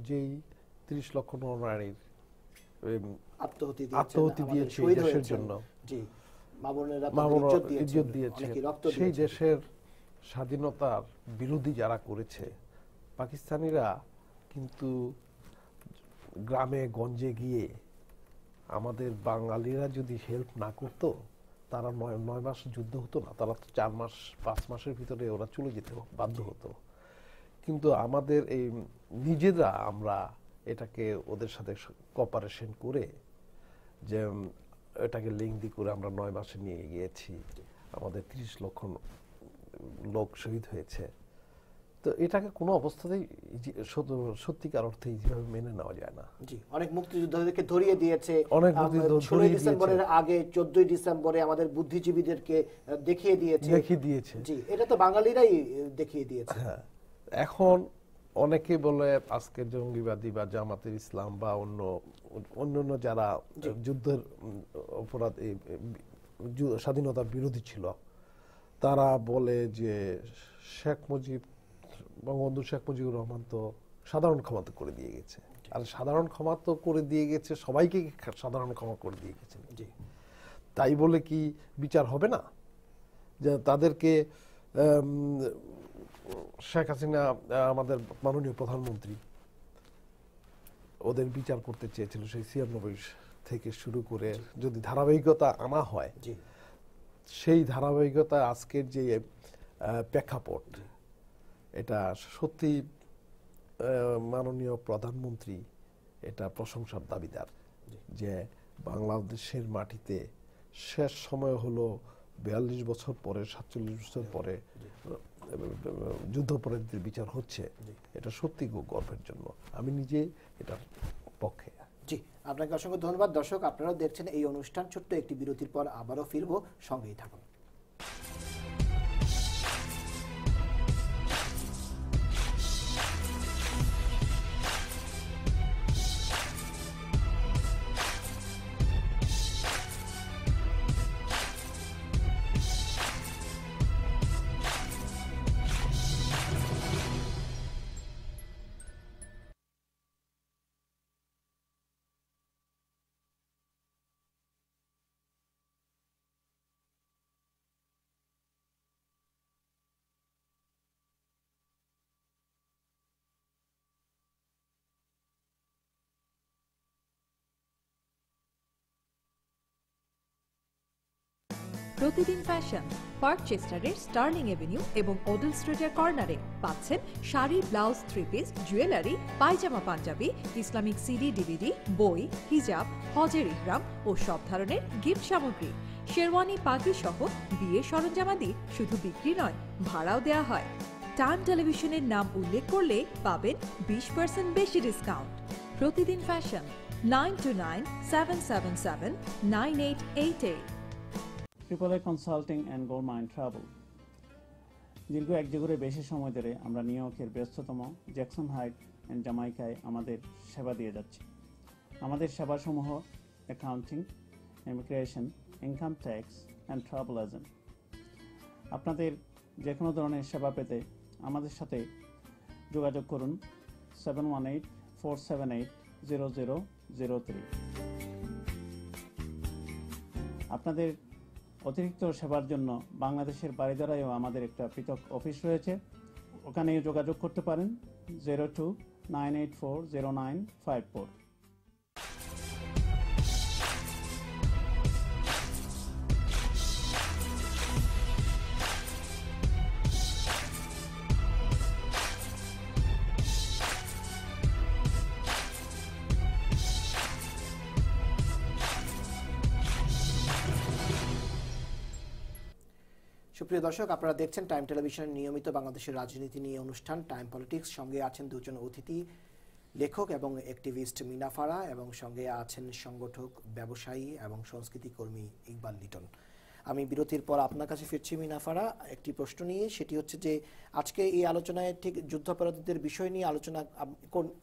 যেই 30 লক্ষ নরনারীর আত্মহতি দিয়েছে দেশের জন্য, ইজ্জত দিয়েছে, সেই দেশের স্বাধীনতার বিরোধী যারা করেছে, পাকিস্তানিরা কিন্তু গ্রামে গঞ্জে গিয়ে আমাদের বাঙালিরা যদি হেল্প না করতো, তারা 9 মাস যুদ্ধ হতো না, তারা 4 মাস 5 মাসের ভিতরে ওরা চলে যেতে বাধ্য হতো। কিন্তু আমাদের এই নিজেরা আমরা এটাকে ওদের সাথে কোঅপারেশন করে যে এটাকে লিঙ্ক করে আমরা 9 মাসে নিয়ে গিয়েছি, আমাদের 30 লক্ষ লোক শহীদ হয়েছে। তো এটাকে কোনো অবস্থাতেই সত্যিকার অর্থে যেভাবে মেনে নেওয়া যায় না। জি, অনেক মুক্তিযোদ্ধাদেরকে ধরিয়ে দিয়েছে, অনেক মুক্তিযোদ্ধা 16 ডিসেম্বরের আগে 14 ডিসেম্বরে আমাদের বুদ্ধিজীবীদেরকে দেখিয়ে দিয়েছে। জি, এটা তো বাঙালিরাই দেখিয়ে দিয়েছে। হ্যাঁ, এখন অনেকে বলে আজকের জঙ্গিবাদী বা জামাতের ইসলাম বা অন্য যারা যুদ্ধের অপরাধ স্বাধীনতার বিরোধী ছিল, তারা বলে যে বঙ্গবন্ধু শেখ মুজিবুর রহমান তো সাধারণ ক্ষমা তো করে দিয়ে গেছে। আর সাধারণ ক্ষমা তো করে দিয়ে গেছে, সবাইকে সাধারণ ক্ষমা করে দিয়ে গেছে। তাই বলে কি বিচার হবে না? যে তাদেরকে শেখ হাসিনা আমাদের মাননীয় প্রধানমন্ত্রী ওদের বিচার করতে চেয়েছিল সেই 96 থেকে শুরু করে, যদি ধারাবাহিকতা আনা হয়, সেই ধারাবাহিকতা আজকের যে প্রেক্ষাপট, এটা সত্যি মাননীয় প্রধানমন্ত্রী এটা প্রশংসার দাবিদার যে বাংলাদেশের মাটিতে শেষ সময় হলো 42 বছর পরে, 47 বছর পরে যুদ্ধাপরাধীদের বিচার হচ্ছে। এটা সত্যি গর্বের জন্য, আমি নিজে এটার পক্ষে। জি, আপনাকে অসংখ্য ধন্যবাদ। দর্শক, আপনারাও দেখছেন এই অনুষ্ঠান। ছোট্ট একটি বিরতির পর আবারও ফিরবো, সঙ্গেই থাকুন। প্রতিদিন ফ্যাশন পার্কচেস্টারের স্টার্লিং এভিনিউ এবং ওডেল স্ট্রিটের কর্নারে পাচ্ছেন sari, blouse, three piece, jewellery, pyjama, panjabi, Islamic CD, DVD, বই, হিজাব, হজের ইহরাম ও সব ধরনের গিফট সামগ্রী, শেরওয়ানি, পাগড়ি সহ বিয়ের সরঞ্জামাদি শুধু বিক্রি নয়, ভাড়াও দেওয়া হয়। টাইম টেলিভিশনের নাম উল্লেখ করলে পাবেন 20% বেশি ডিসকাউন্ট। প্রতিদিন fashion 9297779888। AAA consulting and gold mine travel. দীর্ঘ 1 যুগের বেশি সময় ধরে আমরা নিউ ইয়র্কের ব্যস্ততম জ্যাকসন হাইট অ্যান্ড জামাইকায় আমাদের সেবা দিয়ে যাচ্ছি। আমাদের সেবাসমূহ accounting, immigration, income tax and travel agent. আপনাদের যে কোনো ধরনের সেবা পেতে আমাদের সাথে যোগাযোগ করুন 718-478-0003। আপনাদের অতিরিক্ত সেবার জন্য বাংলাদেশের বারিধারায়ও আমাদের একটা পৃথক অফিস রয়েছে, ওখানে যোগাযোগ করতে পারেন 02-984-0954। সুপ্রিয় দর্শক, আপনারা দেখছেন টাইম টেলিভিশনের নিয়মিত বাংলাদেশের রাজনীতি নিয়ে অনুষ্ঠান টাইম পলিটিক্স। সঙ্গে আছেন দুজন অতিথি, লেখক এবং অ্যাক্টিভিস্ট মিনা ফারা, এবং সঙ্গে আছেন সংগঠক, ব্যবসায়ী এবং সংস্কৃতি কর্মী ইকবাল লিটন। আমি বিরতির পর আপনার কাছে ফিরছি মিনা ফারা একটি প্রশ্ন নিয়ে, সেটি হচ্ছে যে আজকে এই আলোচনায় ঠিক যুদ্ধাপরাধীদের বিষয় নিয়ে আলোচনা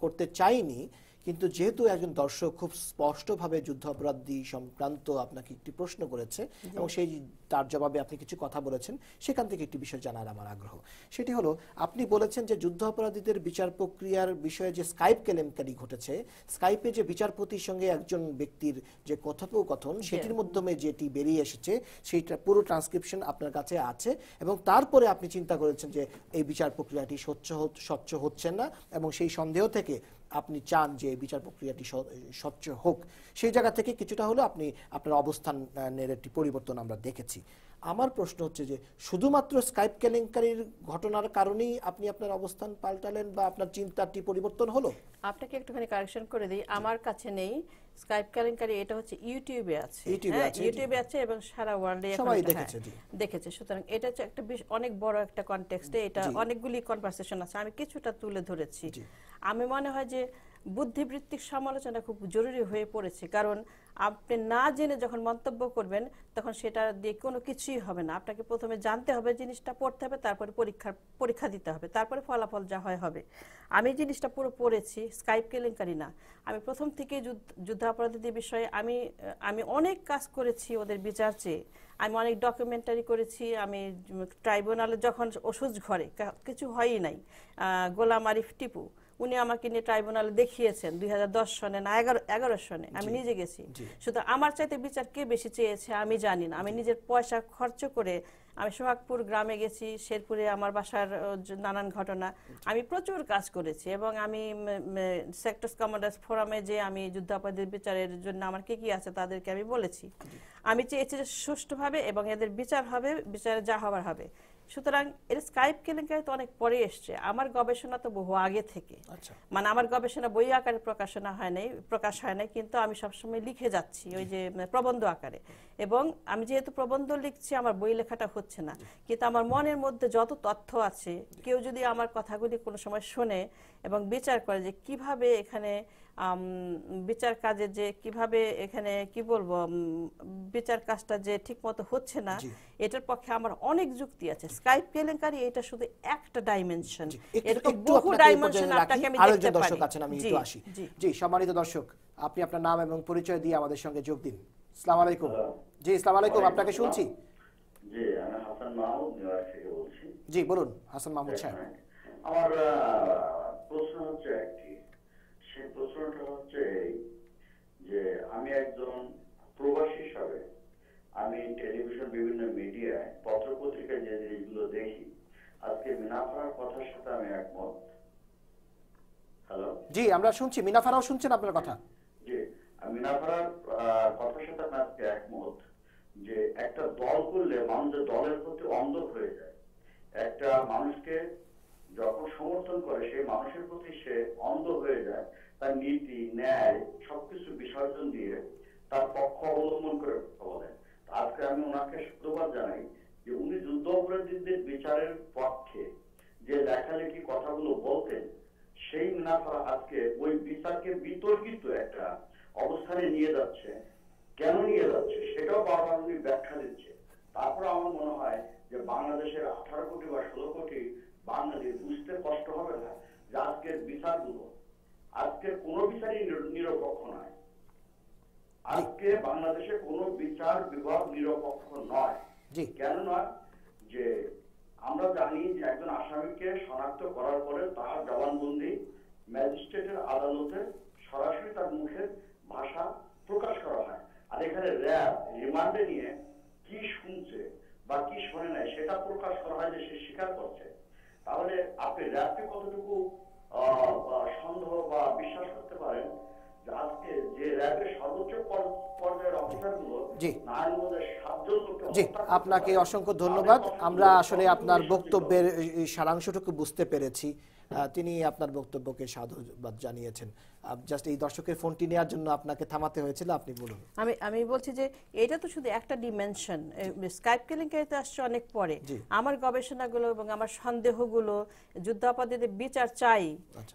করতে চাইনি, কিন্তু যেহেতু একজন দর্শক খুব স্পষ্টভাবে যুদ্ধাপরাধী সংক্রান্ত আপনাকে একটি প্রশ্ন করেছে এবং সেই তার জবাবে আপনি কিছু কথা বলেছেন, সেখান থেকে একটি বিষয় জানার আমার আগ্রহ। সেটি হলো, আপনি বলেছেন যে যুদ্ধাপরাধীদের বিচার প্রক্রিয়ার বিষয়ে যে স্কাইপ কেলেঙ্কারি ঘটেছে, স্কাইপে যে বিচারপতির সঙ্গে একজন ব্যক্তির যে কথোপকথন, সেটির মাধ্যমে যেটি বেরিয়ে এসেছে, সেইটা পুরো ট্রান্সক্রিপশন আপনার কাছে আছে, এবং তারপরে আপনি চিন্তা করেছেন যে এই বিচার প্রক্রিয়াটি স্বচ্ছ হচ্ছে না, এবং সেই সন্দেহ থেকে আপনি চান যে বিচার প্রক্রিয়াটি স্বচ্ছ হোক। সেই জায়গা থেকে কিছুটা হলো আপনি আপনার অবস্থানের একটি পরিবর্তন আমরা দেখেছি। আমার প্রশ্ন হচ্ছে যে শুধুমাত্র স্কাইপ কেলেঙ্কারির ঘটনার কারণেই আপনি আপনার অবস্থান পাল্টালেন বা আপনার চিন্তাটি পরিবর্তন হলো? আপনাকে একটুখানি কারেকশন করে দিই, আমার কাছে নেই স্কাইপ কেলেঙ্কারি এটা হচ্ছে ইউটিউবে আছে, ইউটিউবে হ্যাঁ, আছে, ইউটিউবে আছে এবং সারা ওয়ার্ল্ডে সবাই দেখেছে, জি। দেখেছে। সুতরাং এটা হচ্ছে একটা অনেক বড় একটা কনটেক্সটে, এটা জি। অনেকগুলি কনভারসেশন আছে, আমি কিছুটা তুলে ধরেছি। জি। আমি মনে হয় যে বুদ্ধিবৃত্তিক সমালোচনা খুব জরুরি হয়ে পড়েছে, কারণ আপনি না জেনে যখন মন্তব্য করবেন তখন সেটা দিয়ে কোনো কিছুই হবে না। আপনাকে প্রথমে জানতে হবে, জিনিসটা পড়তে হবে, তারপরে পরীক্ষা দিতে হবে, তারপরে ফলাফল যা হয় হবে। আমি জিনিসটা পুরো পড়েছি, স্কাইপ কেলেঙ্কারি না, আমি প্রথম থেকে যুদ্ধাপরাধীদের বিষয়ে আমি অনেক কাজ করেছি ওদের বিচার চেয়ে। আমি অনেক ডকুমেন্টারি করেছি, আমি ট্রাইব্যুনালে যখন ওষুধ ঘরে কিছু হয়ই নাই, গোলাম আরিফ টিপু উনি আমাকে নিয়ে ট্রাইব্যুনালে দেখিয়েছেন 2010 সনে না 11 সনে, আমি নিজে গেছি। সুতরাং আমার চাইতে বিচার কে বেশি চেয়েছে আমি জানি না। আমি নিজের পয়সা খরচ করে আমি সোহাগপুর গ্রামে গেছি, শেরপুরে আমার বাসার নানান ঘটনা, আমি প্রচুর কাজ করেছি এবং আমি সেক্টরস কমান্ডার্স ফোরামে যে আমি যুদ্ধাপরাধীদের বিচারের জন্য আমার কি কি আছে তাদেরকে আমি বলেছি। আমি চেয়েছি যে সুষ্ঠুভাবে এবং এদের বিচার হবে, বিচারে যা হবার হবে। সুতরাং এর স্কাইপ কেলেঙ্কারি তো অনেক পরে এসছে, আমার গবেষণা তো বহু আগে থেকে, মানে আমার গবেষণা বই আকারে প্রকাশ হয় নাই, কিন্তু আমি সবসময় লিখে যাচ্ছি ওই যে প্রবন্ধ আকারে। এবং আমি যেহেতু প্রবন্ধ লিখছি আমার বই লেখাটা হচ্ছে না, কিন্তু আমার মনের মধ্যে যত তথ্য আছে, কেউ যদি আমার কথাগুলি কোনো সময় শোনে এবং বিচার করে যে কিভাবে এখানে বিচার কাজে যে কিভাবে এখানে কি বলবো বিচার কাজটা যে ঠিক মতো হচ্ছে না, এটার পক্ষে আমার অনেক যুক্তি আছে। স্কাইপ কেলেঙ্কারি এটা শুধু একটা ডাইমেনশন, এরকম বহু ডাইমেনশন আপনাকে আমি দেখতে পারি। আমি একটু আসি। জি, সম্মানিত দর্শক, আপনি আপনার নাম এবং পরিচয় দিয়ে আমাদের সঙ্গে যোগ দিন। আসসালামু আলাইকুম। জি, আসসালামু আলাইকুম, আপনাকে শুনছি। জি, আমি হাসান মাহমুদ নিউইয়র্ক থেকে বলছি। জি, বলুন হাসান মাহমুদ সাহেব। আমার প্রশ্ন হচ্ছে একটি, সেই প্রশ্নটা হচ্ছে যে আমি একজন প্রবাসী হিসাবে আমি টেলিভিশন বিভিন্ন মিডিয়ায় পত্র পত্রিকায় যে জিনিসগুলো দেখি, আজকে মিনাফার কথার সাথে আমি একমত। হ্যালো, জি আমরা শুনছি, মিনাফারাও শুনছেন আপনার কথা। জি, মিনাফার কথার সাথে আমি আজকে একমত যে একটা দল করলে মানুষের দলের প্রতি অন্ধ হয়ে যায়। একটা মানুষকে যখন সমর্থন করে সেই মানুষের প্রতি সে অন্ধ হয়ে যায়, তার নীতি ন্যায় সবকিছু বিসর্জন দিয়ে তার পক্ষ অবলম্বন করে বলেন। আজকে আমি ওনাকে সাধুবাদ জানাই যে উনি যুদ্ধ অপরাধীদের বিচারের পক্ষে যে লেখালেখি কথাগুলো বলতেন, সেই মিনাফা আজকে ওই বিচারকে বিতর্কিত একটা অবস্থানে নিয়ে যাচ্ছে। কেন নিয়ে যাচ্ছে সেটাও বারবার উনি ব্যাখ্যা দিচ্ছে। তারপর আমার মনে হয় যে বাংলাদেশের 18 কোটি বা 16 কোটি বাঙালি বুঝতে কষ্ট হবে না যে আজকের বিচারগুলো, আজকে কোনো বিচারই নিরপেক্ষ নয়। আজকে বাংলাদেশে কোনো বিচার বিভাগ নিরপেক্ষ নয়। কেন নয়? যে আমরা জানি যে একজন আসামিকে শনাক্ত করার পরে তার জবানবন্দি ম্যাজিস্ট্রেটের আদালতে সরাসরি তার মুখের ভাষা প্রকাশ করা হয়। আর এখানে র্যাব রিমান্ডে নিয়ে কি শুনছে বা কি শোনে নাই সেটা প্রকাশ করা হয় যে সে স্বীকার করছে। তাহলে আপনি র্যাবকে কতটুকু সন্দেহ বা বিশ্বাস করতে পারেন যে আজকে যে র্যাবের সর্বোচ্চ পর্যায়ের অফিসারগুলো নারীর মধ্যে 7 জন লোককে। জি, আপনাকে অসংখ্য ধন্যবাদ। আমরা আসলে আপনার বক্তব্যের সারাংশটুকু বুঝতে পেরেছি। তিনি আপনার বক্তব্যকে সাধুবাদ জানিয়েছেন। জাস্ট এই দর্শকের ফোনটি নেওয়ার জন্য আপনাকে থামাতে হয়েছিল, আপনি বলুন। আমি বলছি যে এটা তো শুধু একটা ডিমেনশন, স্কাইপ কেলেঙ্কারিতে আসছে অনেক পরে। আমার গবেষণাগুলো এবং আমার সন্দেহগুলো যুদ্ধাপরাধীদের বিচার চাই,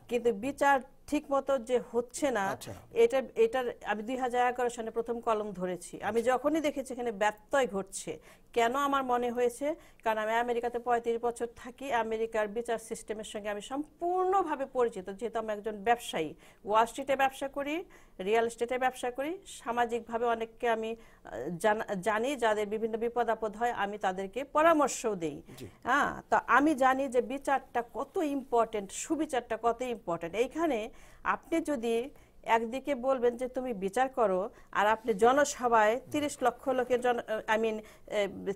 কিন্তু বিচার ঠিক মতো যে হচ্ছে না, এটার আমি 2011 সালে প্রথম কলম ধরেছি। আমি যখনই দেখেছি এখানে ব্যত্যয় ঘটছে, কেন আমার মনে হয়েছে, কারণ আমি আমেরিকাতে 35 বছর থাকি, আমেরিকার বিচার সিস্টেমের সঙ্গে আমি সম্পূর্ণভাবে পরিচিত, যেহেতু আমি একজন ব্যবসায়ী, ওয়াল স্ট্রিটে ব্যবসা করি, রিয়েল এস্টেটে ব্যবসা করি, সামাজিকভাবে অনেককে আমি জানি, যাদের বিভিন্ন বিপদ আপদ হয় আমি তাদেরকে পরামর্শও দিই। হ্যাঁ, তো আমি জানি যে বিচারটা কত ইম্পর্টেন্ট, সুবিচারটা কত ইম্পর্টেন্ট। এইখানে আপনি যদি একদিকে বলবেন যে তুমি বিচার করো, আর আপনি জনসভায় 30 লক্ষ লোকের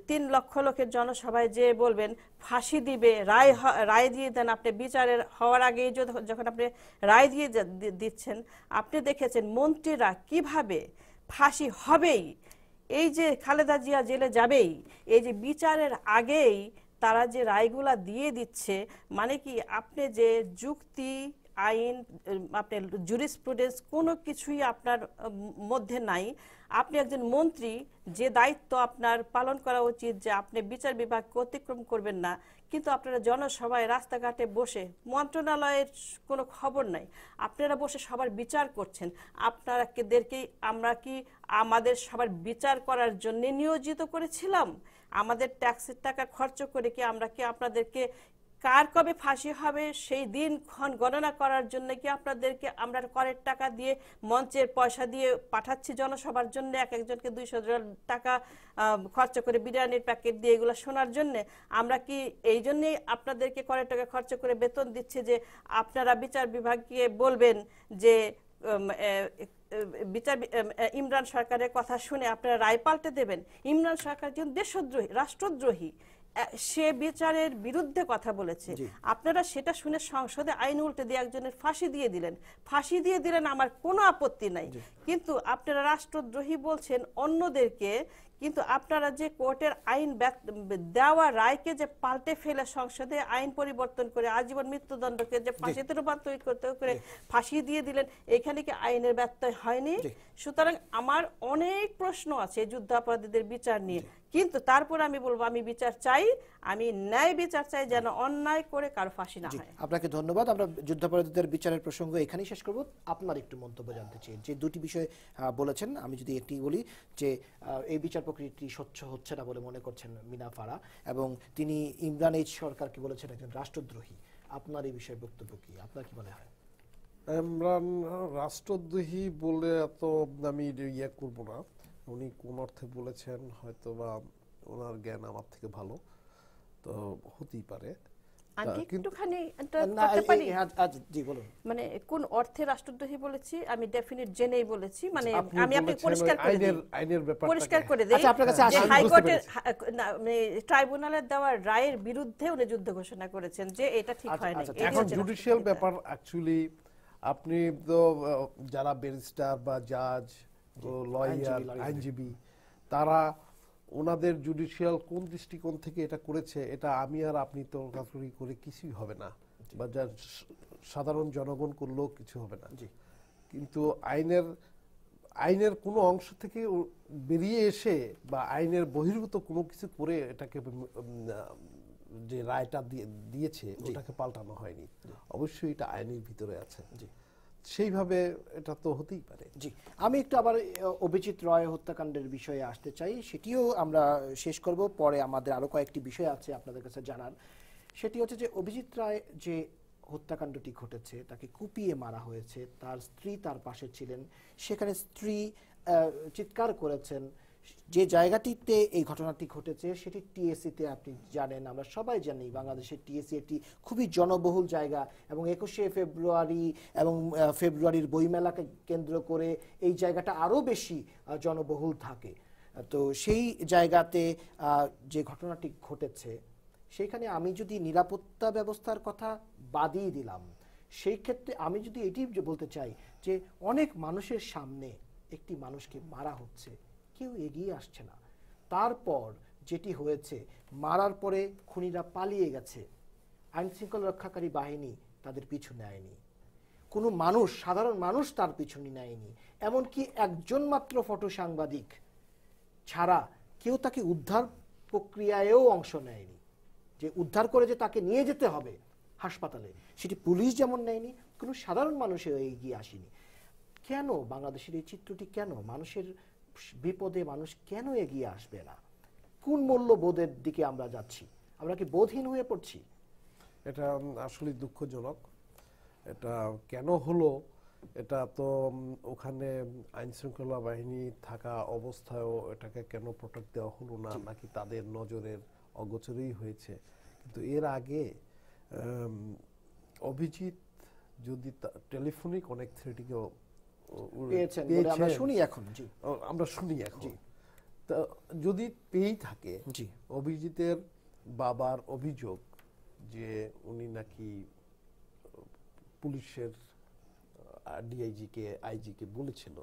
3 লক্ষ লোকের জনসভায় যে বলবেন ফাঁসি দিবে, রায় দিয়ে দেন, আপনি বিচারের হওয়ার আগেই যখন আপনি রায় দিয়ে দিচ্ছেন, আপনি দেখেছেন মন্ত্রীরা কিভাবে ফাঁসি হবেই, এই যে খালেদা জিয়া জেলে যাবেই, এই যে বিচারের আগেই তারা যে রায়গুলা দিয়ে দিচ্ছে, মানে কি আপনি যে যুক্তি আইন, আপনার জুরিসপ্রুডেন্স কোনো কিছুই আপনার মধ্যে নাই। আপনি একজন মন্ত্রী, যে দায়িত্ব আপনার পালন করা উচিত যে আপনি বিচার বিভাগকে অতিক্রম করবেন না, কিন্তু আপনারা জনসভায় রাস্তাঘাটে বসে, মন্ত্রণালয়ের কোনো খবর নাই, আপনারা বসে সবার বিচার করছেন। আপনাদেরকে আমরা কি আমাদের সবার বিচার করার জন্য নিয়োজিত করেছিলাম? আমাদের ট্যাক্সের টাকা খরচ করে কি আমরা কি আপনাদেরকে কার কবে ফাঁসি হবে সেই দিনক্ষণ গণনা করার জন্য কি আপনাদেরকে আমরা করের টাকা দিয়ে, মঞ্চের পয়সা দিয়ে পাঠাচ্ছি জনসভার জন্য এক একজনকে 200 টাকা খরচ করে বিরিয়ানির প্যাকেট দিয়ে এগুলো শোনার জন্য? আমরা কি এই জন্যেই আপনাদেরকে করের টাকা খরচ করে বেতন দিচ্ছে যে আপনারা বিচার বিভাগকে বলবেন যে বিচার ইমরান সরকারের কথা শুনে আপনারা রায় পাল্টে দেবেন? ইমরান সরকার একজন দেশদ্রোহী, রাষ্ট্রদ্রোহী, সে বিচারের বিরুদ্ধে কথা বলেছে। আপনারা সেটা শুনে সংসদে আইন উল্টে দিয়ে একজনের ফাঁসি দিয়ে দিলেন। ফাঁসি দিয়ে দিলেন, আমার কোনো আপত্তি নাই, কিন্তু আপনারা রাষ্ট্রদ্রোহী বলছেন অন্যদেরকে, কিন্তু আপনারা যে কোর্টের আইন দেওয়া রায়কে যে পাল্টে ফেলে সংসদে আইন পরিবর্তন করে আজীবন মৃত্যুদণ্ডকে যে ফাঁসিতে রূপান্তরিত করতে করে ফাঁসি দিয়ে দিলেন, এখানে কি আইনের ব্যত্যয় হয়নি? সুতরাং আমার অনেক প্রশ্ন আছে যুদ্ধাপরাধীদের বিচার নিয়ে, কিন্তু তারপর আমি বলবো আমি বিচার চাই, আমি ন্যায় বিচার চাই, যেন অন্যায় করে কারো ফাঁসি না হয়। আপনাকে ধন্যবাদ। আমরা যুদ্ধাপরাধীদের বিচারের প্রসঙ্গ এখানেই শেষ করব। আপনার একটু মন্তব্য জানতে চাই, যে দুটি বিষয় বলেছেন, আমি যদি একটি বলি যে এই বিচার প্রক্রিয়াটি স্বচ্ছ হচ্ছে না বলে মনে করছেন মিনা ফারা, এবং তিনি ইমরান সরকারকে বলেছেন একজন রাষ্ট্রদ্রোহী। আপনার এই বিষয়ে বক্তব্য কি? আপনার কি মনে হয়? ইমরান রাষ্ট্রদ্রোহী বলে এত আমি ইয়ে করবো না, উনি কোন অর্থে বলেছেন হয়তো বা ওনার জ্ঞান আমার থেকে ভালো, তো হতেই পারে। মানে কোন অর্থে রাষ্ট্রদ্রোহী বলেছি আমি ডেফিনিট জেনেই বলেছি, মানে আমি আপনাকে পরিষ্কার করে দিই, পরিষ্কার করে দিই যে হাইকোর্টের ট্রাইব্যুনালের দেওয়া রায়ের বিরুদ্ধে উনি যুদ্ধ ঘোষণা করেছেন যে এটা ঠিক হয় না। এখন জুডিশিয়াল ব্যাপার অ্যাকচুয়ালি আপনি তো যারা ব্যারিস্টার বা জাজ, লয়ার, আইনজীবী, তারা ওনাদের জুডিশিয়াল কোন দৃষ্টিকোণ থেকে এটা করেছে, এটা আমি আর আপনি তর্কাতর্কি করে কিছুই হবে না, বা যা সাধারণ জনগণ করলেও কিছু হবে না। কিন্তু আইনের কোনো অংশ থেকে বেরিয়ে এসে বা আইনের বহির্ভূত কোনো কিছু করে এটাকে যে রায়টা দিয়েছে ওটাকে পাল্টানো হয়নি, অবশ্যই এটা আইনের ভিতরে আছে, সেইভাবে এটা তো হতেই পারে। জি, আমি একটু আবার অভিজিৎ রয় হত্যাকাণ্ডের বিষয়ে আসতে চাই, সেটিও আমরা শেষ করব। পরে আমাদের আরো কয়েকটি বিষয় আছে আপনাদের কাছে জানার। সেটি হচ্ছে যে অভিজিৎ রায় যে হত্যাকাণ্ডটি ঘটেছে, তাকে কুপিয়ে মারা হয়েছে, তার স্ত্রী তার পাশে ছিলেন, সেখানে স্ত্রী চিৎকার করেছেন। যে জায়গাটিতে এই ঘটনাটি ঘটেছে সেটি টিএসসিতে, আপনি জানেন, আমরা সবাই জানি বাংলাদেশের টিএসসি একটি খুবই জনবহুল জায়গা, এবং 21শে ফেব্রুয়ারি এবং ফেব্রুয়ারির বইমেলাকে কেন্দ্র করে এই জায়গাটা আরও বেশি জনবহুল থাকে। তো সেই জায়গাতে যে ঘটনাটি ঘটেছে, সেইখানে আমি যদি নিরাপত্তা ব্যবস্থার কথা বাদই দিলাম, সেই ক্ষেত্রে আমি যদি এটি বলতে চাই যে অনেক মানুষের সামনে একটি মানুষকে মারা হচ্ছে, কেউ এগিয়ে আসছে না। তারপর যেটি হয়েছে, মারার পরে খুনিরা পালিয়ে গেছে, আইন শৃঙ্খলা রক্ষাকারী বাহিনী তাদের পিছু নেয়নি, কোনো মানুষ, সাধারণ মানুষ তার পিছু নেয়নি, এমনকি একজন মাত্র ফটো সাংবাদিক ছাড়া কেউ তাকে উদ্ধার প্রক্রিয়ায়ও অংশ নেয়নি, যে উদ্ধার করে যে তাকে নিয়ে যেতে হবে হাসপাতালে, সেটি পুলিশ যেমন নেয়নি, কোনো সাধারণ মানুষেও এগিয়ে আসেনি। কেন বাংলাদেশের এই চিত্রটি? কেন মানুষের বিপদে মানুষ কেন এগিয়ে আসবে না? কোন মূল্যবোধের দিকে আমরা যাচ্ছি? আমরা কি বোধহীন হয়ে পড়ছি? এটা আসলে দুঃখজনক। এটা কেন হলো, এটা তো ওখানে আইন শৃঙ্খলা বাহিনী থাকা অবস্থায়ও এটাকে কেন প্রোটেক্ট দেওয়া হলো না, নাকি তাদের নজরের অগোচরেই হয়েছে? কিন্তু এর আগে অভিজিৎ যদি টেলিফোনিক অনেক থ্রেটিকে আমরা শুনি এখন, তা যদি পেয়েই থাকে, অভিজিতের বাবার অভিযোগ যে উনি নাকি পুলিশের ডিআইজিকে, আইজিকে বলেছিল,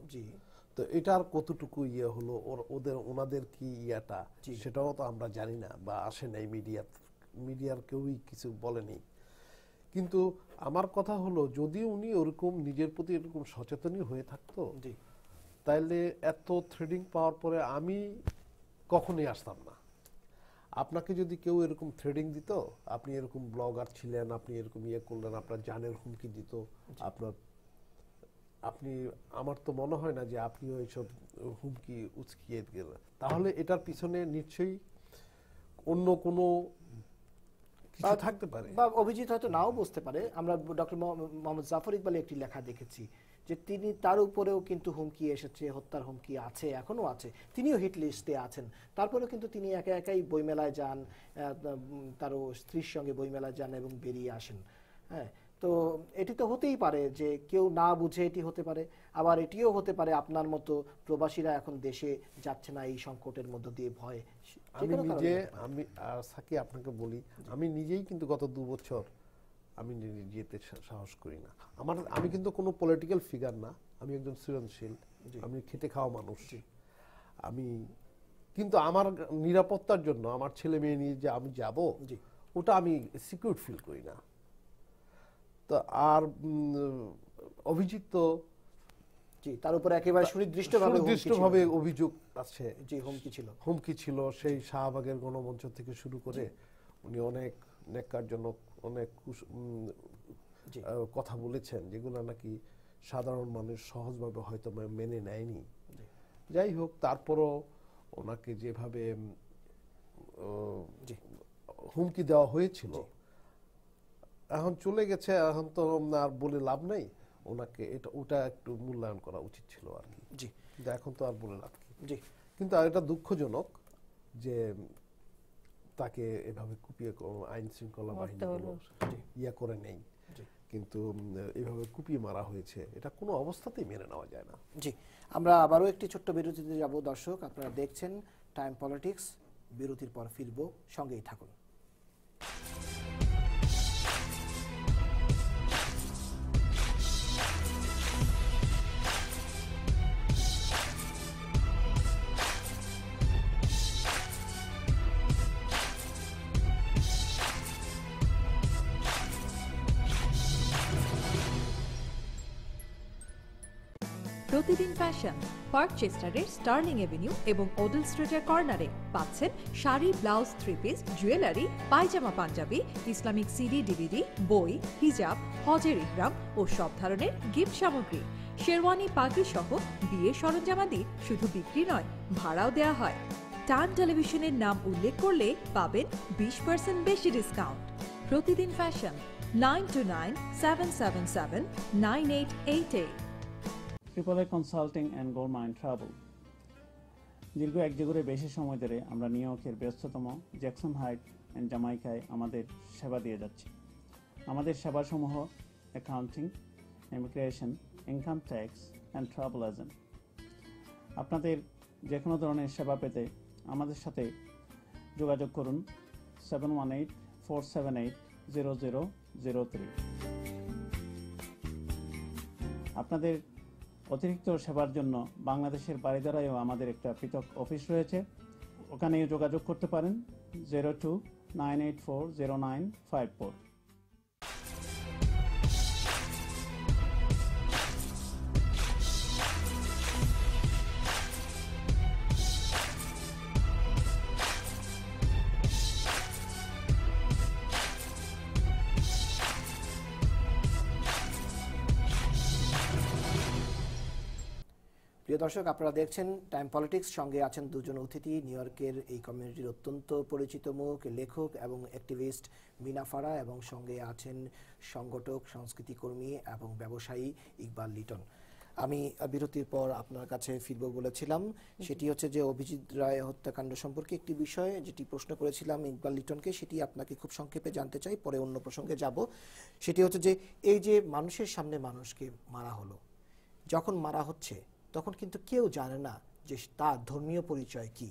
তো এটার কতটুকু ইয়ে হলো, ওনাদের কি ইয়াটা, সেটাও তো আমরা জানি না, বা আসে নাই মিডিয়ার কেউই কিছু বলেনি। কিন্তু আমার কথা হলো যদি উনি ওরকম নিজের প্রতি এরকম সচেতনই হয়ে থাকতো জি তাইলে এত থ্রেডিং পাওয়ার পরে আমি কখনোই আসতাম না। আপনাকে যদি কেউ এরকম থ্রেডিং দিত, আপনি এরকম ব্লগার ছিলেন, আপনি এরকম ইয়ে করলেন, আপনার জানের হুমকি দিত, আপনি আমার তো মনে হয় না যে আপনি ওইসব হুমকি উচকিয়ে গেলেন, তাহলে এটার পিছনে নিশ্চয়ই অন্য কোনো কিছু থাকতে পারে বা অভিজিৎ হয়তো নাও বুঝতে পারে। আমরা ডক্টর মোহাম্মদ জাফর ইকবালের একটি লেখা দেখেছি যে তিনি তার উপরেও কিন্তু হুমকি এসেছে, হত্যার হুমকি আছে, এখনো আছে, তিনিও হিট লিস্টে আছেন, তারপরেও কিন্তু তিনি একা একাই বইমেলায় যান, তারও স্ত্রীর সঙ্গে বইমেলায় যান এবং বেরিয়ে আসেন। হ্যাঁ, তো এটি তো হতেই পারে যে কেউ না বুঝে এটি হতে পারে, আবার এটিও হতে পারে আপনার মতো প্রবাসীরা এখন দেশে যাচ্ছে না এই সংকটের মধ্য দিয়ে ভয়ে। আমি নিজে সাকি আপনাকে বলি, আমি নিজেই কিন্তু গত 2 বছর আমি যেতে সাহস করি না। আমি কিন্তু কোনো পলিটিক্যাল ফিগার না, আমি একজন সৃজনশীল, আমি খেটে খাওয়া মানুষ। আমি কিন্তু আমার নিরাপত্তার জন্য আমার ছেলে মেয়ে নিয়ে যে আমি যাব, ওটা আমি সিকিউর ফিল করি না। তো আর অভিজিৎ তো তার উপরে একেবারে সুনির্দিষ্টভাবে অভিযোগ আছে, যে হুমকি ছিল সেই শাহবাগের গণমঞ্চ থেকে শুরু করে উনি অনেক ন্যাক্কারজনক অনেক কথা বলেছেন যেগুলো নাকি সাধারণ মানুষ সহজভাবে হয়তো মেনে নেয়নি। যাই হোক, তারপরও ওনাকে যেভাবে হুমকি দেওয়া হয়েছিল, এখন চলে গেছে, এখন তো আর বলে লাভ নেই। ওনাকে ওটা একটু মূল্যায়ন করা উচিত ছিল আর কি। কিন্তু এখন তো আর বলে লাভ কি। কিন্তু এটা দুঃখজনক যে তাকে এভাবে কুপিয়ে আইন শৃঙ্খলা বাহিনী ইয়া করে নেই, কিন্তু এভাবে কুপিয়ে মারা হয়েছে, এটা কোনো অবস্থাতেই মেনে নেওয়া যায় না। জি, আমরা আবারও একটি ছোট্ট বিরতিতে যাব। দর্শক, আপনারা দেখছেন টাইম পলিটিক্স। বিরতির পর ফিরব, সঙ্গেই থাকুন। প্রতিদিন ফ্যাশন পার্ক চেস্টারের স্টার্লিং এভিনিউ এবং ওডেল স্ট্রিটের কর্নারে পাচ্ছেন sari, blouse, 3 piece, jewellery, pyjama, panjabi, Islamic CD, DVD, বই, হিজাব, হজের ইহরাম ও সব ধরনের গিফট সামগ্রী, শেরওয়ানি, পাগড়ি সহ বিয়ের সরঞ্জামাদি শুধু বিক্রি নয়, ভাড়াও দেওয়া হয়। টাইম টেলিভিশনের নাম উল্লেখ করলে পাবেন 20% বেশি ডিসকাউন্ট। প্রতিদিন fashion 9297779888। AAA consulting and Goldmine travel. দীর্ঘ 1 যুগের বেশি সময় ধরে আমরা নিউ ইয়র্কের ব্যস্ততম জ্যাকসন হাইট অ্যান্ড জামাইকায় আমাদের সেবা দিয়ে যাচ্ছি। আমাদের সেবাসমূহ accounting, immigration, income tax and travel agent. আপনাদের যে কোনো ধরনের সেবা পেতে আমাদের সাথে যোগাযোগ করুন 718-478-0003। আপনাদের অতিরিক্ত সেবার জন্য বাংলাদেশের বারিধারায়ও আমাদের একটা পৃথক অফিস রয়েছে, ওখানে যোগাযোগ করতে পারেন 02-984-0954। প্রিয় দর্শক, আপনারা দেখছেন টাইম পলিটিক্স। সঙ্গে আছেন দুজন অতিথি, নিউ ইয়র্কের এই কমিউনিটির অত্যন্ত পরিচিত মুখ, লেখক এবং অ্যাক্টিভিস্ট মিনা ফারা, এবং সঙ্গে আছেন সংগঠক, সংস্কৃতি কর্মী এবং ব্যবসায়ী ইকবাল লিটন। আমি বিরতির পর আপনার কাছে ফিরব বলেছিলাম, সেটি হচ্ছে যে অভিজিৎ রায় হত্যাকাণ্ড সম্পর্কে একটি বিষয় যেটি প্রশ্ন করেছিলাম ইকবাল লিটনকে, সেটি আপনাকে খুব সংক্ষেপে জানতে চাই, পরে অন্য প্রসঙ্গে যাব। সেটি হচ্ছে যে এই যে মানুষের সামনে মানুষকে মারা হলো, যখন মারা হচ্ছে তখন কিন্তু কেউ জানে না যে তার ধর্মীয় পরিচয় কি,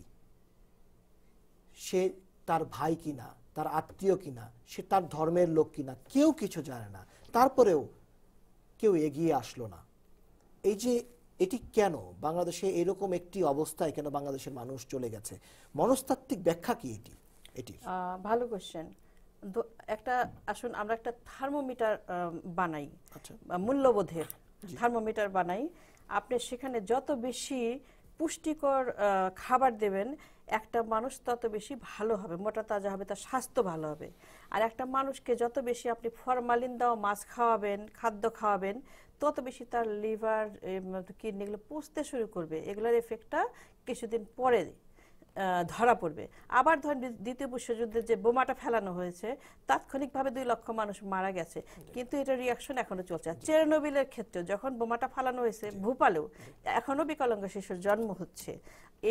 সে তার ভাই কিনা, তার আত্মীয় কিনা, সে তার ধর্মের লোক কিনা, কেউ কিছু জানে না। তারপরেও কেউ এগিয়ে আসলো না। এই যে এটি কেন বাংলাদেশে এরকম একটি অবস্থায় কেন বাংলাদেশের মানুষ চলে গেছে, মনস্তাত্ত্বিক ব্যাখ্যা কি এটি? ভালো কোশ্চেন। একটা আসুন আমরা একটা থার্মোমিটার বানাই, আচ্ছা। মূল্যবোধের থার্মোমিটার বানাই। আপনি সেখানে যত বেশি পুষ্টিকর খাবার দেবেন, একটা মানুষ তত বেশি ভালো হবে, মোটা তাজা হবে, তার স্বাস্থ্য ভালো হবে। আর একটা মানুষকে যত বেশি আপনি ফরমালিন দাও মাছ খাওয়াবেন, খাদ্য খাওয়াবেন, তত বেশি তার লিভার, কিডনিগুলো পচতে শুরু করবে। এগুলোর এফেক্টটা কিছুদিন পরে ধরা পড়বে। আবার ধরেন দ্বিতীয় বিশ্বযুদ্ধে যে বোমাটা ফেলানো হয়েছে, তাৎক্ষণিকভাবে 2 লক্ষ মানুষ মারা গেছে, কিন্তু এটা রিয়াকশন এখনো চলছে। চেরনোবিলের ক্ষেত্রে যখন বোমাটা ফালানো হয়েছে ভূপালেও এখনো বিকলাঙ্গ শিশুর জন্ম হচ্ছে।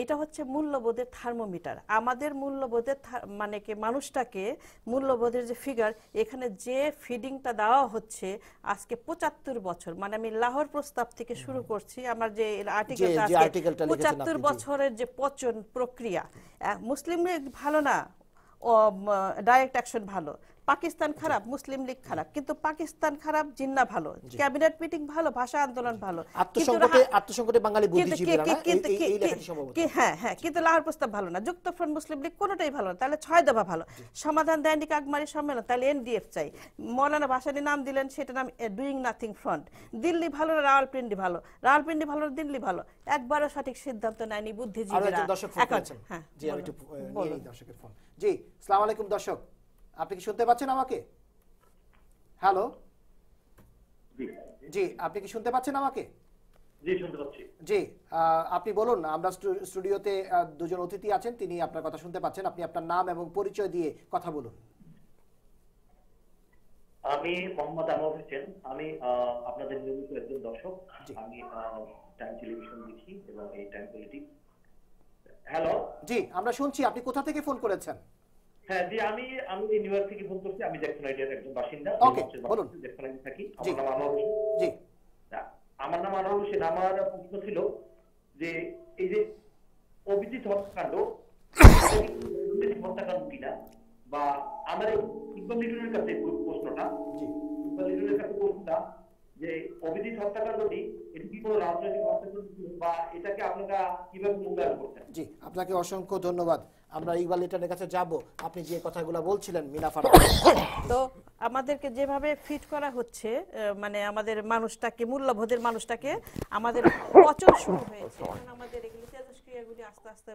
এটা হচ্ছে মূল্যবোধের থার্মোমিটার। আমাদের মূল্যবোধের মানে কি মানুষটাকে মূল্যবোধের যে ফিগার, এখানে যে ফিডিংটা দেওয়া হচ্ছে আজকে 75 বছর, মানে আমি লাহোর প্রস্তাব থেকে শুরু করছি, আমার যে আর্টিকেলটা 75 বছরের যে পচন প্রক্রিয়া। মুসলিম লীগ ভালো না, ডাইরেক্ট অ্যাকশন ভালো, পাকিস্তান খারাপ, মুসলিম লীগ খারাপ, কিন্তু পাকিস্তান খারাপ, জিন্নাহ ভালো, ক্যাবিনেট মিটিং ভালো, ভাষা আন্দোলন ভালো, আত্মসংকটে বাঙালি বুদ্ধিজীবীরা না এই লেখাটি সম্ভবত। হ্যাঁ হ্যাঁ, কিন্তু লাহোর প্রস্তাব ভালো না, যুক্তফ্রন্ট, মুসলিম লীগ কোনোটাই ভালো না, তাহলে 6 দফা ভালো, সমাধান দেয়নি কাকমারি সম্মেলন, তাহলে এনডিএফ চাই। মৌলানা ভাসানী নাম দিলেন, সেটা নাম ডুইং নাথিং ফ্রন্ট। দিল্লি ভালো না রাওয়ালপিন্ডি ভালো, রাওয়ালপিন্ডি ভালো না দিল্লি ভালো, একবারও সঠিক সিদ্ধান্ত নেয়নি বুদ্ধিজীবীরা। হ্যাঁ জি, আমি একটু নিয়ে দর্শকের ফোন। জি, আসসালামু আলাইকুম দর্শক, আপনি কি শুনতে পাচ্ছেন আমাকে? হ্যালো, জি আপনি কি শুনতে পাচ্ছেন আমাকে? জি শুনতে পাচ্ছি। জি, আপনি বলুন। আমরা স্টুডিওতে 2 জন অতিথি আছেন, তিনি আপনার কথা শুনতে পাচ্ছেন। আপনি আপনার নাম এবং পরিচয় দিয়ে কথা বলুন। আমি মোহাম্মদ আনোয়ার হোসেন, আমি আপনাদের নিয়মিত একজন দর্শক। আমি টাইম টেলিভিশন দেখি এবং এই টাইম পলিটিক্স। হ্যালো, জি আমরা শুনছি। আপনি কোথা থেকে ফোন করেছেন? হ্যাঁ জি, আমি নিউ ইয়র্ক থেকে ফোন করছি। আমি জ্যাকসন আইডিয়ার একজন বাসিন্দা। ওকে, বলুন। জ্যাকসন আইডি থাকি। আমার নাম আনোয়ার হোসেন। জি, আমার নাম আনোয়ার হোসেন। আমার প্রশ্ন ছিল যে এই যে অভিজিৎ হত্যাকাণ্ড, হত্যাকাণ্ড কিনা, বা আমার ইকবাল লিটনের কাছে প্রশ্নটা, ইকবাল লিটনের কাছে প্রশ্নটা যে অভিজিৎ হত্যাকাণ্ডটি এটি কি কোনো রাজনৈতিক হত্যাকাণ্ড ছিল, বা এটাকে আপনারা কিভাবে মূল্যায়ন করছেন? জি, আপনাকে অসংখ্য ধন্যবাদ। আমরা ইকবাল লিটনের কাছে যাব। আপনি যে কথাগুলো বলছিলেন মিনাফার, তো আমাদেরকে যেভাবে ফিট করা হচ্ছে, মানে আমাদের মানুষটাকে, মূল্যবোধের মানুষটাকে আমাদের পচন শুরু হয়েছে। এখন আমাদের এগুলি তেজস্ক্রিয়াগুলি আস্তে আস্তে,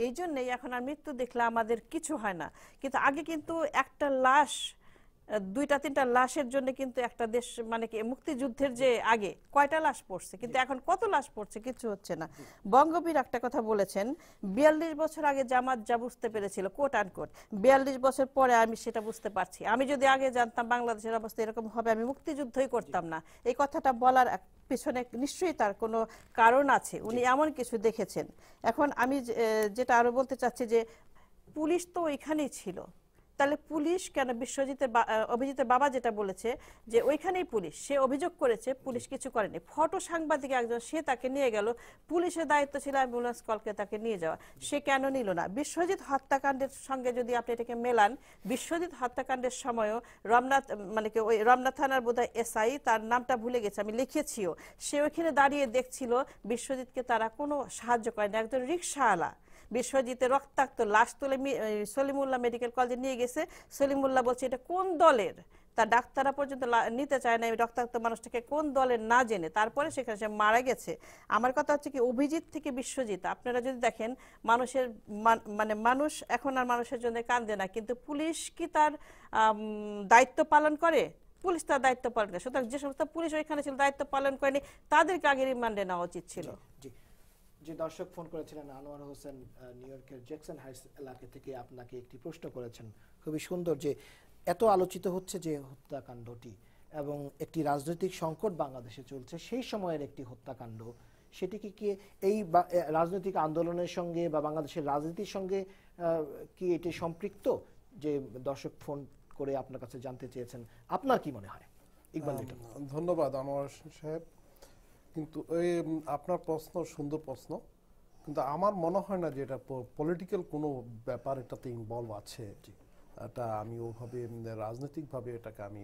এই জন্যই এখন আর মৃত্যু দেখলে আমাদের কিছু হয় না। কিন্তু আগে কিন্তু একটা লাশ, 2-3টা লাশের জন্য কিন্তু একটা দেশ, মানে কি মুক্তিযুদ্ধের যে আগে কয়টা লাশ পড়ছে, কিন্তু এখন কত লাশ পড়ছে, কিছু হচ্ছে না। বঙ্গবীর একটা কথা বলেছেন, 42 বছর আগে জামাত যা বুঝতে পেরেছিল, কোট আনকোট, 42 বছর পরে আমি সেটা বুঝতে পারছি। আমি যদি আগে জানতাম বাংলাদেশের অবস্থা এরকম হবে, আমি মুক্তিযুদ্ধই করতাম না। এই কথাটা বলার পিছনে নিশ্চয়ই তার কোনো কারণ আছে, উনি এমন কিছু দেখেছেন। এখন আমি যেটা আরো বলতে চাচ্ছি যে পুলিশ তো ওইখানেই ছিল, তাহলে পুলিশ কেন অভিজিতের বাবা যেটা বলেছে যে ওইখানেই পুলিশ, সে অভিযোগ করেছে, পুলিশ কিছু করেনি। ফটো সাংবাদিক একজন, সে তাকে নিয়ে গেল, পুলিশের দায়িত্ব ছিল অ্যাম্বুলেন্স কলকে তাকে নিয়ে যাওয়া, সে কেন নিল না? বিশ্বজিৎ হত্যাকাণ্ডের সঙ্গে যদি আপনি এটাকে মেলান, বিশ্বজিৎ হত্যাকাণ্ডের সময়ও রমনাথ, মানে কি ওই রমনাথ থানার বোধহয় এসআই, তার নামটা ভুলে গেছে, আমি লিখেছিও, সে ওইখানে দাঁড়িয়ে দেখছিল, বিশ্বজিৎকে তারা কোনো সাহায্য করেনি। একজন রিকশাওয়ালা বিশ্বজিতের রক্তাক্ত লাশ তুলে সলিমুল্লাহ মেডিকেল কলেজে নিয়ে গেছে। সলিমুল্লাহ বলছে এটা কোন দলের, তার ডাক্তাররা পর্যন্ত নিতে চায় না এই রক্তাক্ত মানুষটাকে, কোন দলের না জেনে, তারপরে সেখানে সে মারা গেছে। আমার কথা হচ্ছে কি, অভিজিৎ থেকে বিশ্বজিৎ, আপনারা যদি দেখেন মানুষের মানে মানুষ এখন আর মানুষের জন্য কান্দে না, কিন্তু পুলিশ কি তার দায়িত্ব পালন করে? পুলিশ তার দায়িত্ব পালন করে। সুতরাং যে সমস্ত পুলিশ ওইখানে ছিল দায়িত্ব পালন করেনি, তাদেরকে আগে রিমান্ডে নেওয়া উচিত ছিল। যে দর্শক ফোন করেছিলেন আনোয়ার হোসেন নিউ ইয়র্কের জ্যাকসন হাইটস এলাকা থেকে, আপনাকে একটি প্রশ্ন করেছেন খুবই সুন্দর, যে এত আলোচিত হচ্ছে যে হত্যাকাণ্ডটি এবং একটি রাজনৈতিক সংকট বাংলাদেশে চলছে, সেই সময়ের একটি হত্যাকাণ্ড, সেটিকে কি এই রাজনৈতিক আন্দোলনের সঙ্গে বা বাংলাদেশের রাজনীতির সঙ্গে কি এটি সম্পৃক্ত? যে দর্শক ফোন করে আপনার কাছে জানতে চেয়েছেন, আপনার কি মনে হয়? ইকবাল লিটন। ধন্যবাদ আনোয়ার সাহেব। কিন্তু আপনার প্রশ্ন সুন্দর প্রশ্ন, কিন্তু আমার মনে হয় না যে এটা পলিটিক্যাল কোনো ব্যাপার এটাতে ইনভলভ আছে। এটা আমি ওভাবে রাজনৈতিকভাবে এটাকে আমি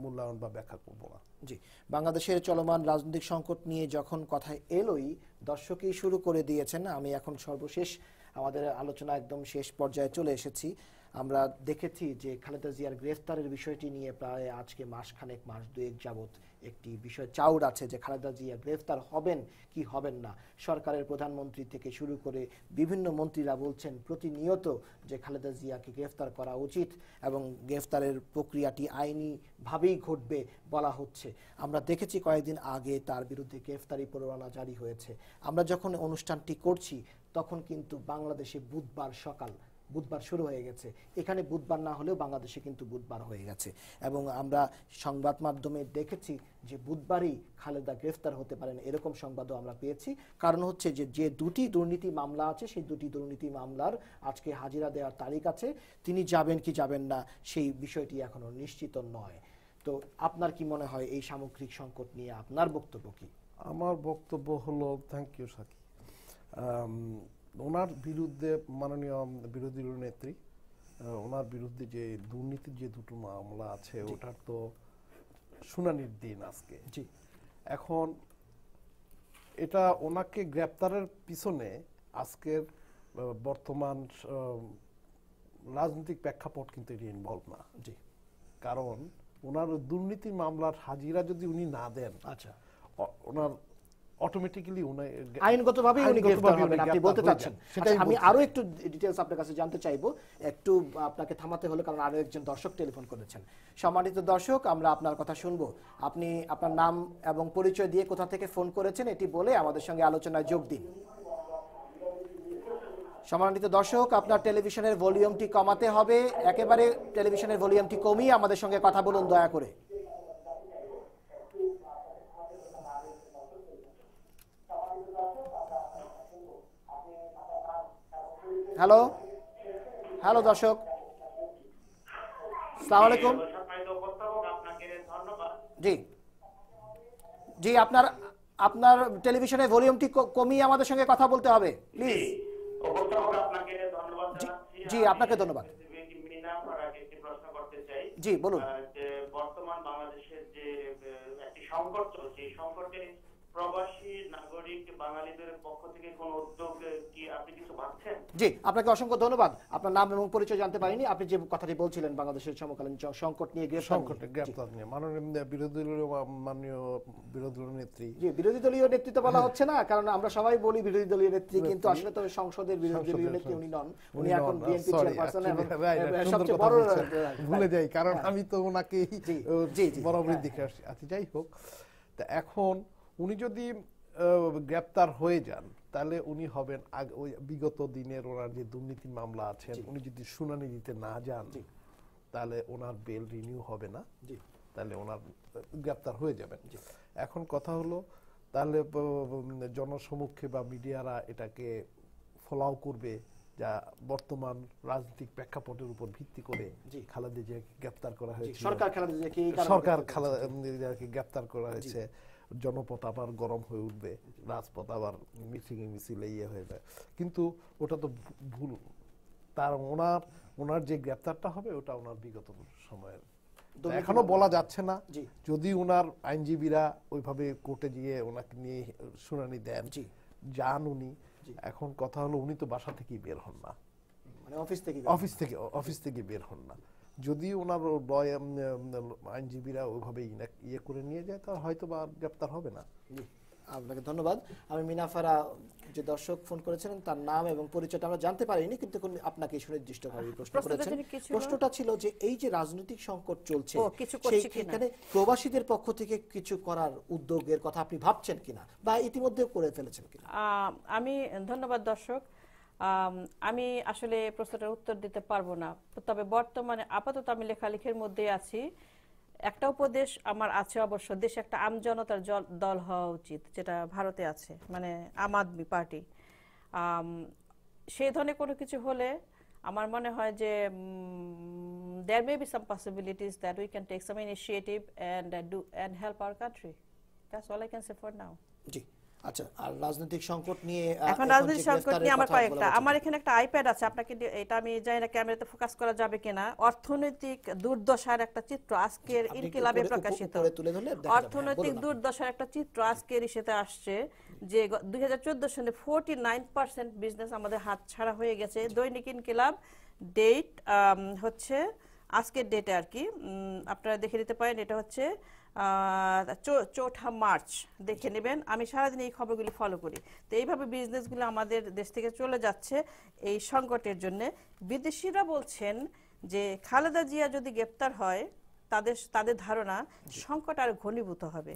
মূল্যায়ন বা ব্যাখ্যা করব না। জি, বাংলাদেশের চলমান রাজনৈতিক সংকট নিয়ে যখন কথা এলোই, দর্শকই শুরু করে দিয়েছেন। আমি এখন সর্বশেষ আমাদের আলোচনা একদম শেষ পর্যায়ে চলে এসেছি। আমরা দেখেছি যে খালেদা জিয়ার গ্রেফতারের বিষয়টি নিয়ে প্রায় আজকে মাসখানেক মাস দুয়েক যাবত একটি বিষয় চাউর আছে যে খালেদা জিয়া গ্রেফতার হবেন কি হবেন না। সরকারের প্রধানমন্ত্রী থেকে শুরু করে বিভিন্ন মন্ত্রীরা বলছেন প্রতিনিয়ত যে খালেদা জিয়াকে গ্রেফতার করা উচিত এবং গ্রেফতারের প্রক্রিয়াটি আইনিভাবেই ঘটবে বলা হচ্ছে। আমরা দেখেছি কয়েকদিন আগে তার বিরুদ্ধে গ্রেফতারি পরোয়ানা জারি হয়েছে। আমরা যখন অনুষ্ঠানটি করছি তখন কিন্তু বাংলাদেশে বুধবার শুরু হয়ে গেছে। এখানে বুধবার না হলেও বাংলাদেশে কিন্তু বুধবার হয়ে গেছে এবং আমরা সংবাদ মাধ্যমে দেখেছি যে বুধবারই খালেদা গ্রেফতার হতে পারেন এরকম সংবাদও আমরা পেয়েছি। কারণ হচ্ছে যে দুটি দুর্নীতি মামলা আছে সেই দুটি দুর্নীতি মামলার আজকে হাজিরা দেওয়ার তারিখ আছে। তিনি যাবেন কি যাবেন না সেই বিষয়টি এখনো নিশ্চিত নয়। তো আপনার কি মনে হয় এই সামগ্রিক সংকট নিয়ে আপনার বক্তব্য কি? আমার বক্তব্য হলো, থ্যাংক ইউ সাকি, ওনার বিরুদ্ধে মাননীয় বিরোধী নেত্রী ওনার বিরুদ্ধে যে দুর্নীতির যে দুটো মামলা আছে ওটার তো শুনানির দিন আজকে। জি, এখন এটা ওনাকে গ্রেপ্তারের পিছনে আজকের বর্তমান রাজনৈতিক প্রেক্ষাপট কিন্তু এটি ইনভলভ না। জি, কারণ ওনার দুর্নীতি মামলার হাজিরা যদি উনি না দেন, আচ্ছা, ওনার অটোমেটিক্যালি আইনগতভাবে উনি গ্রেফতার হবেন আপনি বলতে চাচ্ছেন। সেটাই আমি আরো একটু ডিটেইলস আপনার কাছে জানতে চাইবো, একটু আপনাকে থামাতে হলো কারণ আরো একজন দর্শক টেলিফোন করেছেন। সম্মানিত দর্শক, আমরা আপনার কথা শুনবো। আপনি আপনার নাম এবং পরিচয় দিয়ে কোথা থেকে ফোন করেছেন এটি বলে আমাদের সঙ্গে আলোচনায় যোগ দিন। সম্মানিত দর্শক, আপনার টেলিভিশনের ভলিউমটি কমাতে হবে, একেবারে টেলিভিশনের ভলিউমটি কমিয়ে আমাদের সঙ্গে কথা বলুন দয়া করে। হ্যালো হ্যালো দর্শক, আসসালামু আলাইকুম। জি জি, আপনার টেলিভিশনের ভলিউমটি কমিয়ে আমাদের সঙ্গে কথা বলতে হবে প্লিজ। জি, আপনাকে ধন্যবাদ। জি বলুন। বর্তমান বাংলাদেশের যে একটি সংকট চলছে, এই সংকটে প্রবাসী নাগরিক বাঙালিদের পক্ষ থেকে কোন উদ্যোগ কি আপনি কিছু ভাবছেন? জি, আপনাকে অসংখ্য ধন্যবাদ। আপনার নাম এবং পরিচয় জানতে পারিনি, আপনি যে কথাটি বলছিলেন বাংলাদেশের সমকালীন সংকট নিয়ে গ্রেফতার নিয়ে মাননীয় বিরোধী দলীয় নেত্রী। জি, বিরোধী দলীয় নেতৃত্ব বলা হচ্ছে না, কারণ আমরা সবাই বলি বিরোধী দলীয় নেত্রী, কিন্তু আসলে তো সংসদের বিরোধী দলীয় নেত্রী উনি নন, উনি এখন বিএনপি চেয়ারপারসন এবং সবচেয়ে বড় ভুলে যাই কারণ আমি তো ওনাকে বরাবরই দেখে আসছি। আচ্ছা, যাই হোক, তা এখন উনি যদি গ্রেপ্তার হয়ে যান তাহলে উনি হবেন ওই বিগত দিনের ওনার যে দুর্নীতির মামলা আছে উনি যদি শুনানি দিতে না যান তাহলে ওনার বেল রিনিউ হবে না, তাহলে ওনার গ্রেপ্তার হয়ে যাবেন। এখন কথা হলো তাহলে জনসমক্ষে বা মিডিয়ারা এটাকে ফলাও করবে যা বর্তমান রাজনৈতিক প্রেক্ষাপটের উপর ভিত্তি করে খালেদা জিয়াকে গ্রেপ্তার করা হয়েছে, সরকার খালেদা জিয়াকে গ্রেপ্তার করা হয়েছে। জনপথ আবার গরম হয়ে উঠবে, রাজপথ আবার মিছিলে হয়ে যায়, কিন্তু ওটা তো ভুল। তার ওনার যে গ্রেপ্তারটা হবে ওটা ওনার বিগত সময়ের, এখনো বলা যাচ্ছে না। যদি ওনার আইনজীবীরা ওইভাবে কোর্টে গিয়ে ওনাকে নিয়ে শুনানি দেন, যান উনি, এখন কথা হলো উনি তো বাসা থেকেই বের হন না, মানে অফিস থেকে বের হন না। যদি ওনার আইনজীবীরা ওইভাবে ইয়ে করে নিয়ে যায় তাহলে হয়তো বা গ্রেপ্তার হবে না। আপনাকে ধন্যবাদ। আমি মিনাফারা যে দর্শক ফোন করেছিলেন তার নাম এবং পরিচয়টা আমরা জানতে পারিনি, কিন্তু আপনাকে সুনির্দিষ্টভাবে প্রশ্ন করেছেন। প্রশ্নটা ছিল যে এই যে রাজনৈতিক সংকট চলছে সেখানে প্রবাসীদের পক্ষ থেকে কিছু করার উদ্যোগের কথা আপনি ভাবছেন কিনা বা ইতিমধ্যে করে ফেলেছেন কিনা? আমি ধন্যবাদ দর্শক, আমি আসলে প্রশ্নটার উত্তর দিতে পারবো না, তবে বর্তমানে আপাতত আমি লেখালেখির মধ্যে আছি। একটা উপদেশ আমার আছে অবশ্য, দেশে একটা আমজনতার দল হওয়া উচিত, যেটা ভারতে আছে, মানে আম আদমি পার্টি। সেই ধরনের কোনো কিছু হলে আমার মনে হয় যে there may be some possibilities that we can take some initiative and help our country. That's all I can say for now. জি, আচ্ছা, আর রাজনৈতিক সংকট নিয়ে এখন রাজনৈতিক সংকট নিয়ে আমার কয়েকটা, আমার এখানে একটা আইপ্যাড আছে, আপনাকে এটা আমি জানি না ক্যামেরাতে ফোকাস করা যাবে কিনা। অর্থনৈতিক দুর্দশার একটা চিত্র আজকের ইনকিলাবে প্রকাশিত, অর্থনৈতিক দুর্দশার একটা চিত্র আজকের ইসেতে আসছে, যে 2014 সালে 49% বিজনেস আমাদের হাত ছাড়া হয়ে গেছে। দৈনিক ইনকিলাব ডেট হচ্ছে আজকের ডেটে আর কি, আপনারা দেখে নিতে পারেন, এটা হচ্ছে 4 মার্চ, দেখে নেবেন। আমি সারাদিন এই খবরগুলি ফলো করি। তো এইভাবে বিজনেসগুলো আমাদের দেশ থেকে চলে যাচ্ছে এই সংকটের জন্য। বিদেশিরা বলছেন যে খালেদা জিয়া যদি গ্রেপ্তার হয় তাদের ধারণা সংকট আর ঘনীভূত হবে।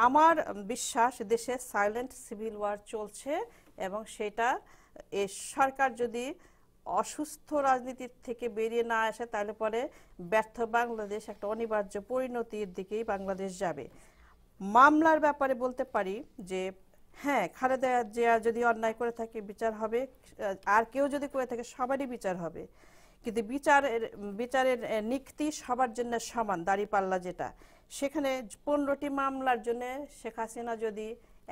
আমার বিশ্বাস দেশে সাইলেন্ট সিভিল ওয়ার চলছে, এবং সেটা এই সরকার যদি অসুস্থ রাজনীতির থেকে বেরিয়ে না আসে তাহলে পরে ব্যর্থ বাংলাদেশ একটা অনিবার্য পরিণতির দিকেই বাংলাদেশ যাবে। মামলার ব্যাপারে বলতে পারি যে হ্যাঁ, খালেদা জিয়া যদি অন্যায় করে থাকে বিচার হবে, আর কেউ যদি করে থাকে সবারই বিচার হবে, কিন্তু বিচারের নিক্তি সবার জন্য সমান, দাঁড়িপাল্লা যেটা, সেখানে 15টি মামলার জন্য শেখ হাসিনা যদি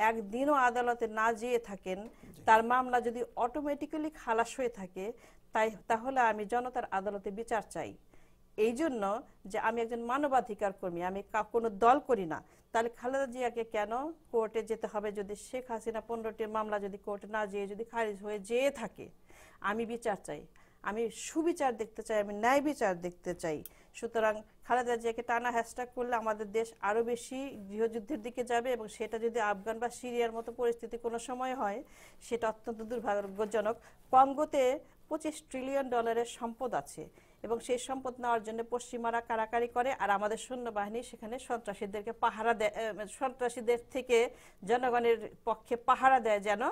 একদিনও আদালতে না যেয়ে থাকেন, তার মামলা যদি অটোমেটিক্যালি খালাস হয়ে থাকে, তাহলে আমি জনতার আদালতে বিচার চাই। এই জন্য যে আমি একজন মানবাধিকার কর্মী, আমি কোনো দল করি না। তাহলে খালেদা জিয়াকে কেন কোর্টে যেতে হবে? যদি শেখ হাসিনা 15টির মামলা যদি কোর্টে না যেয়ে যদি খারিজ হয়ে যেয়ে থাকে, আমি বিচার চাই, আমি সুবিচার দেখতে চাই, আমি ন্যায় বিচার দেখতে চাই। সুতরাং খালেদা জিয়াকে টানা হ্যাশট্যাগ করলে আমাদের দেশ আরও বেশি গৃহযুদ্ধের দিকে যাবে, এবং সেটা যদি আফগান বা সিরিয়ার মতো পরিস্থিতি কোনো সময় হয়, সেটা অত্যন্ত দুর্ভাগ্যজনক। কঙ্গোতে $25 ট্রিলিয়ন সম্পদ আছে, এবং সেই সম্পদ নেওয়ার জন্য পশ্চিমারা কারাকারি করে, আর আমাদের সৈন্যবাহিনী সেখানে সন্ত্রাসীদেরকে পাহারা দেয়, সন্ত্রাসীদের থেকে জনগণের পক্ষে পাহারা দেয় যেন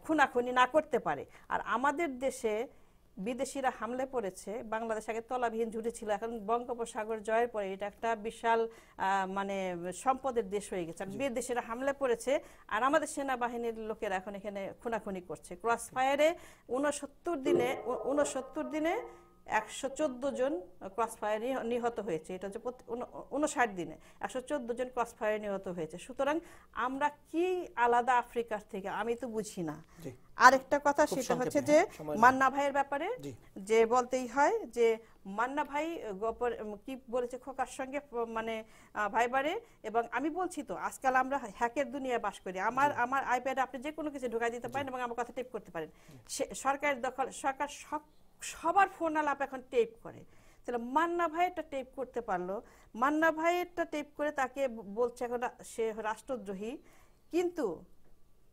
খুনাখুনি না করতে পারে। আর আমাদের দেশে বিদেশিরা হামলে পড়েছে। বাংলাদেশ আগে তলাবিহীন ঝুড়ি ছিল, এখন বঙ্গোপসাগর জয়ের পরে এটা একটা বিশাল মানে সম্পদের দেশ হয়ে গেছে। বিদেশিরা হামলে পড়েছে, আর আমাদের সেনাবাহিনীর লোকেরা এখন এখানে খুনাখুনি করছে। ক্রস ফায়ারে 69 দিনে 114 জন ক্রস ফায়ারে নিহত হয়েছে। এটা হচ্ছে 59 দিনে 114 জন ক্রস ফায়ারে নিহত হয়েছে। সুতরাং আমরা কি আলাদা আফ্রিকার থেকে, আমি তো বুঝি না। আরেকটা কথা সেটা হচ্ছে যে মান্না ভাইয়ের ব্যাপারে যে বলতেই হয় যে মান্না ভাই কি বলেছে খোকার সঙ্গে মানে ভাইবারে, এবং আমি বলছি তো আজকাল আমরা হ্যাকের দুনিয়ায় বাস করি। আমার আইপ্যাডে আপনি যে কোনো কিছু ঢুকাই দিতে পারেন এবং আমার কথা টেপ করতে পারেন। সরকারের দখল, সরকার সবার ফোন আলাপ এখন টেপ করে। তাহলে মান্না ভাইয়েরটা টেপ করতে পারলো, মান্না ভাইয়েরটা টেপ করে তাকে বলছে এখন সে রাষ্ট্রদ্রোহী, কিন্তু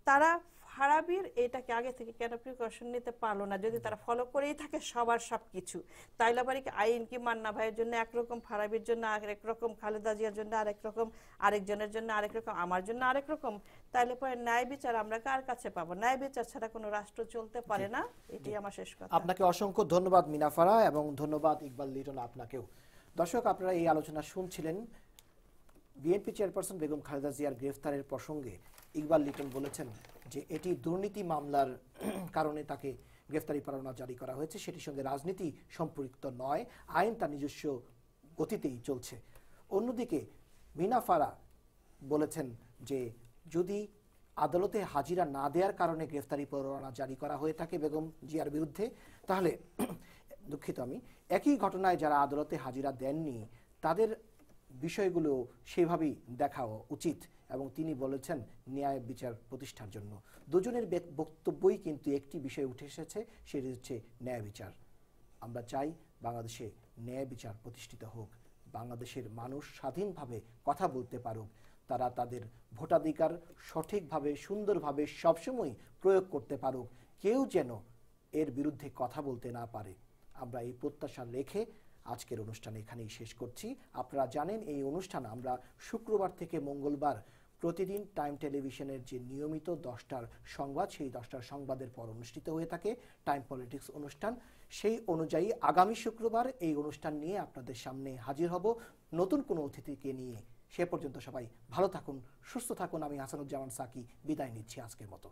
তারা ফারাবির এটাকে আগে থেকে কেন প্রিকশন নিতে পারলো না? যদি তারা ফলো করেই থাকে সবার সবকিছু, তাইলে আবার কি আইন কি মান্না ভাইয়ের জন্য একরকম, ফারাবির জন্য আরেক রকম, খালেদা জিয়ার জন্য আরেক রকম, আরেকজনের জন্য আরেক রকম, আমার জন্য আরেক রকম? তাইলে পরে ন্যায় বিচার আমরা কার কাছে পাবো? ন্যায় বিচার ছাড়া কোনো রাষ্ট্র চলতে পারে না। এটাই আমার শেষ কথা। আপনাকে অসংখ্য ধন্যবাদ মিনা ফারা, এবং ধন্যবাদ ইকবাল লিটন আপনাকেও। দর্শক, আপনারা এই আলোচনা শুনছিলেন। বিএনপি চেয়ারপারসন বেগম খালেদা জিয়ার গ্রেফতারের প্রসঙ্গে ইকবাল লিটন বলেছেন যে এটি দুর্নীতি মামলার কারণে তাকে গ্রেফতারি পরোয়ানা জারি করা হয়েছে, সেটির সঙ্গে রাজনীতি সম্পৃক্ত নয়, আইন তার নিজস্ব গতিতেই চলছে। অন্যদিকে মিনা ফারা বলেছেন যে যদি আদালতে হাজিরা না দেওয়ার কারণে গ্রেফতারি পরোয়ানা জারি করা হয়ে থাকে বেগম জিয়ার বিরুদ্ধে, তাহলে দুঃখিত, আমি একই ঘটনায় যারা আদালতে হাজিরা দেননি তাদের বিষয়গুলো সেভাবেই দেখা উচিত, এবং তিনি বলেছেন ন্যায় বিচার প্রতিষ্ঠার জন্য। দুজনের বক্তব্যই কিন্তু একটি বিষয় উঠে এসেছে, সেটি হচ্ছে ন্যায় বিচার। আমরা চাই বাংলাদেশে ন্যায় বিচার প্রতিষ্ঠিত হোক, বাংলাদেশের মানুষ স্বাধীনভাবে কথা বলতে পারুক, তারা তাদের ভোটাধিকার সঠিকভাবে সুন্দরভাবে সবসময় প্রয়োগ করতে পারুক, কেউ যেন এর বিরুদ্ধে কথা বলতে না পারে। আমরা এই প্রত্যাশা রেখে আজকের অনুষ্ঠান এখানেই শেষ করছি। আপনারা জানেন এই অনুষ্ঠান আমরা শুক্রবার থেকে মঙ্গলবার প্রতিদিন টাইম টেলিভিশনের যে নিয়মিত 10টার সংবাদ, সেই 10টার সংবাদের পর অনুষ্ঠিত হয়ে থাকে টাইম পলিটিক্স অনুষ্ঠান। সেই অনুযায়ী আগামী শুক্রবার এই অনুষ্ঠান নিয়ে আপনাদের সামনে হাজির হব নতুন কোনো অতিথিকে নিয়ে। সে পর্যন্ত সবাই ভালো থাকুন, সুস্থ থাকুন। আমি হাসানুজ্জামান সাকি বিদায় নিচ্ছি আজকের মতো।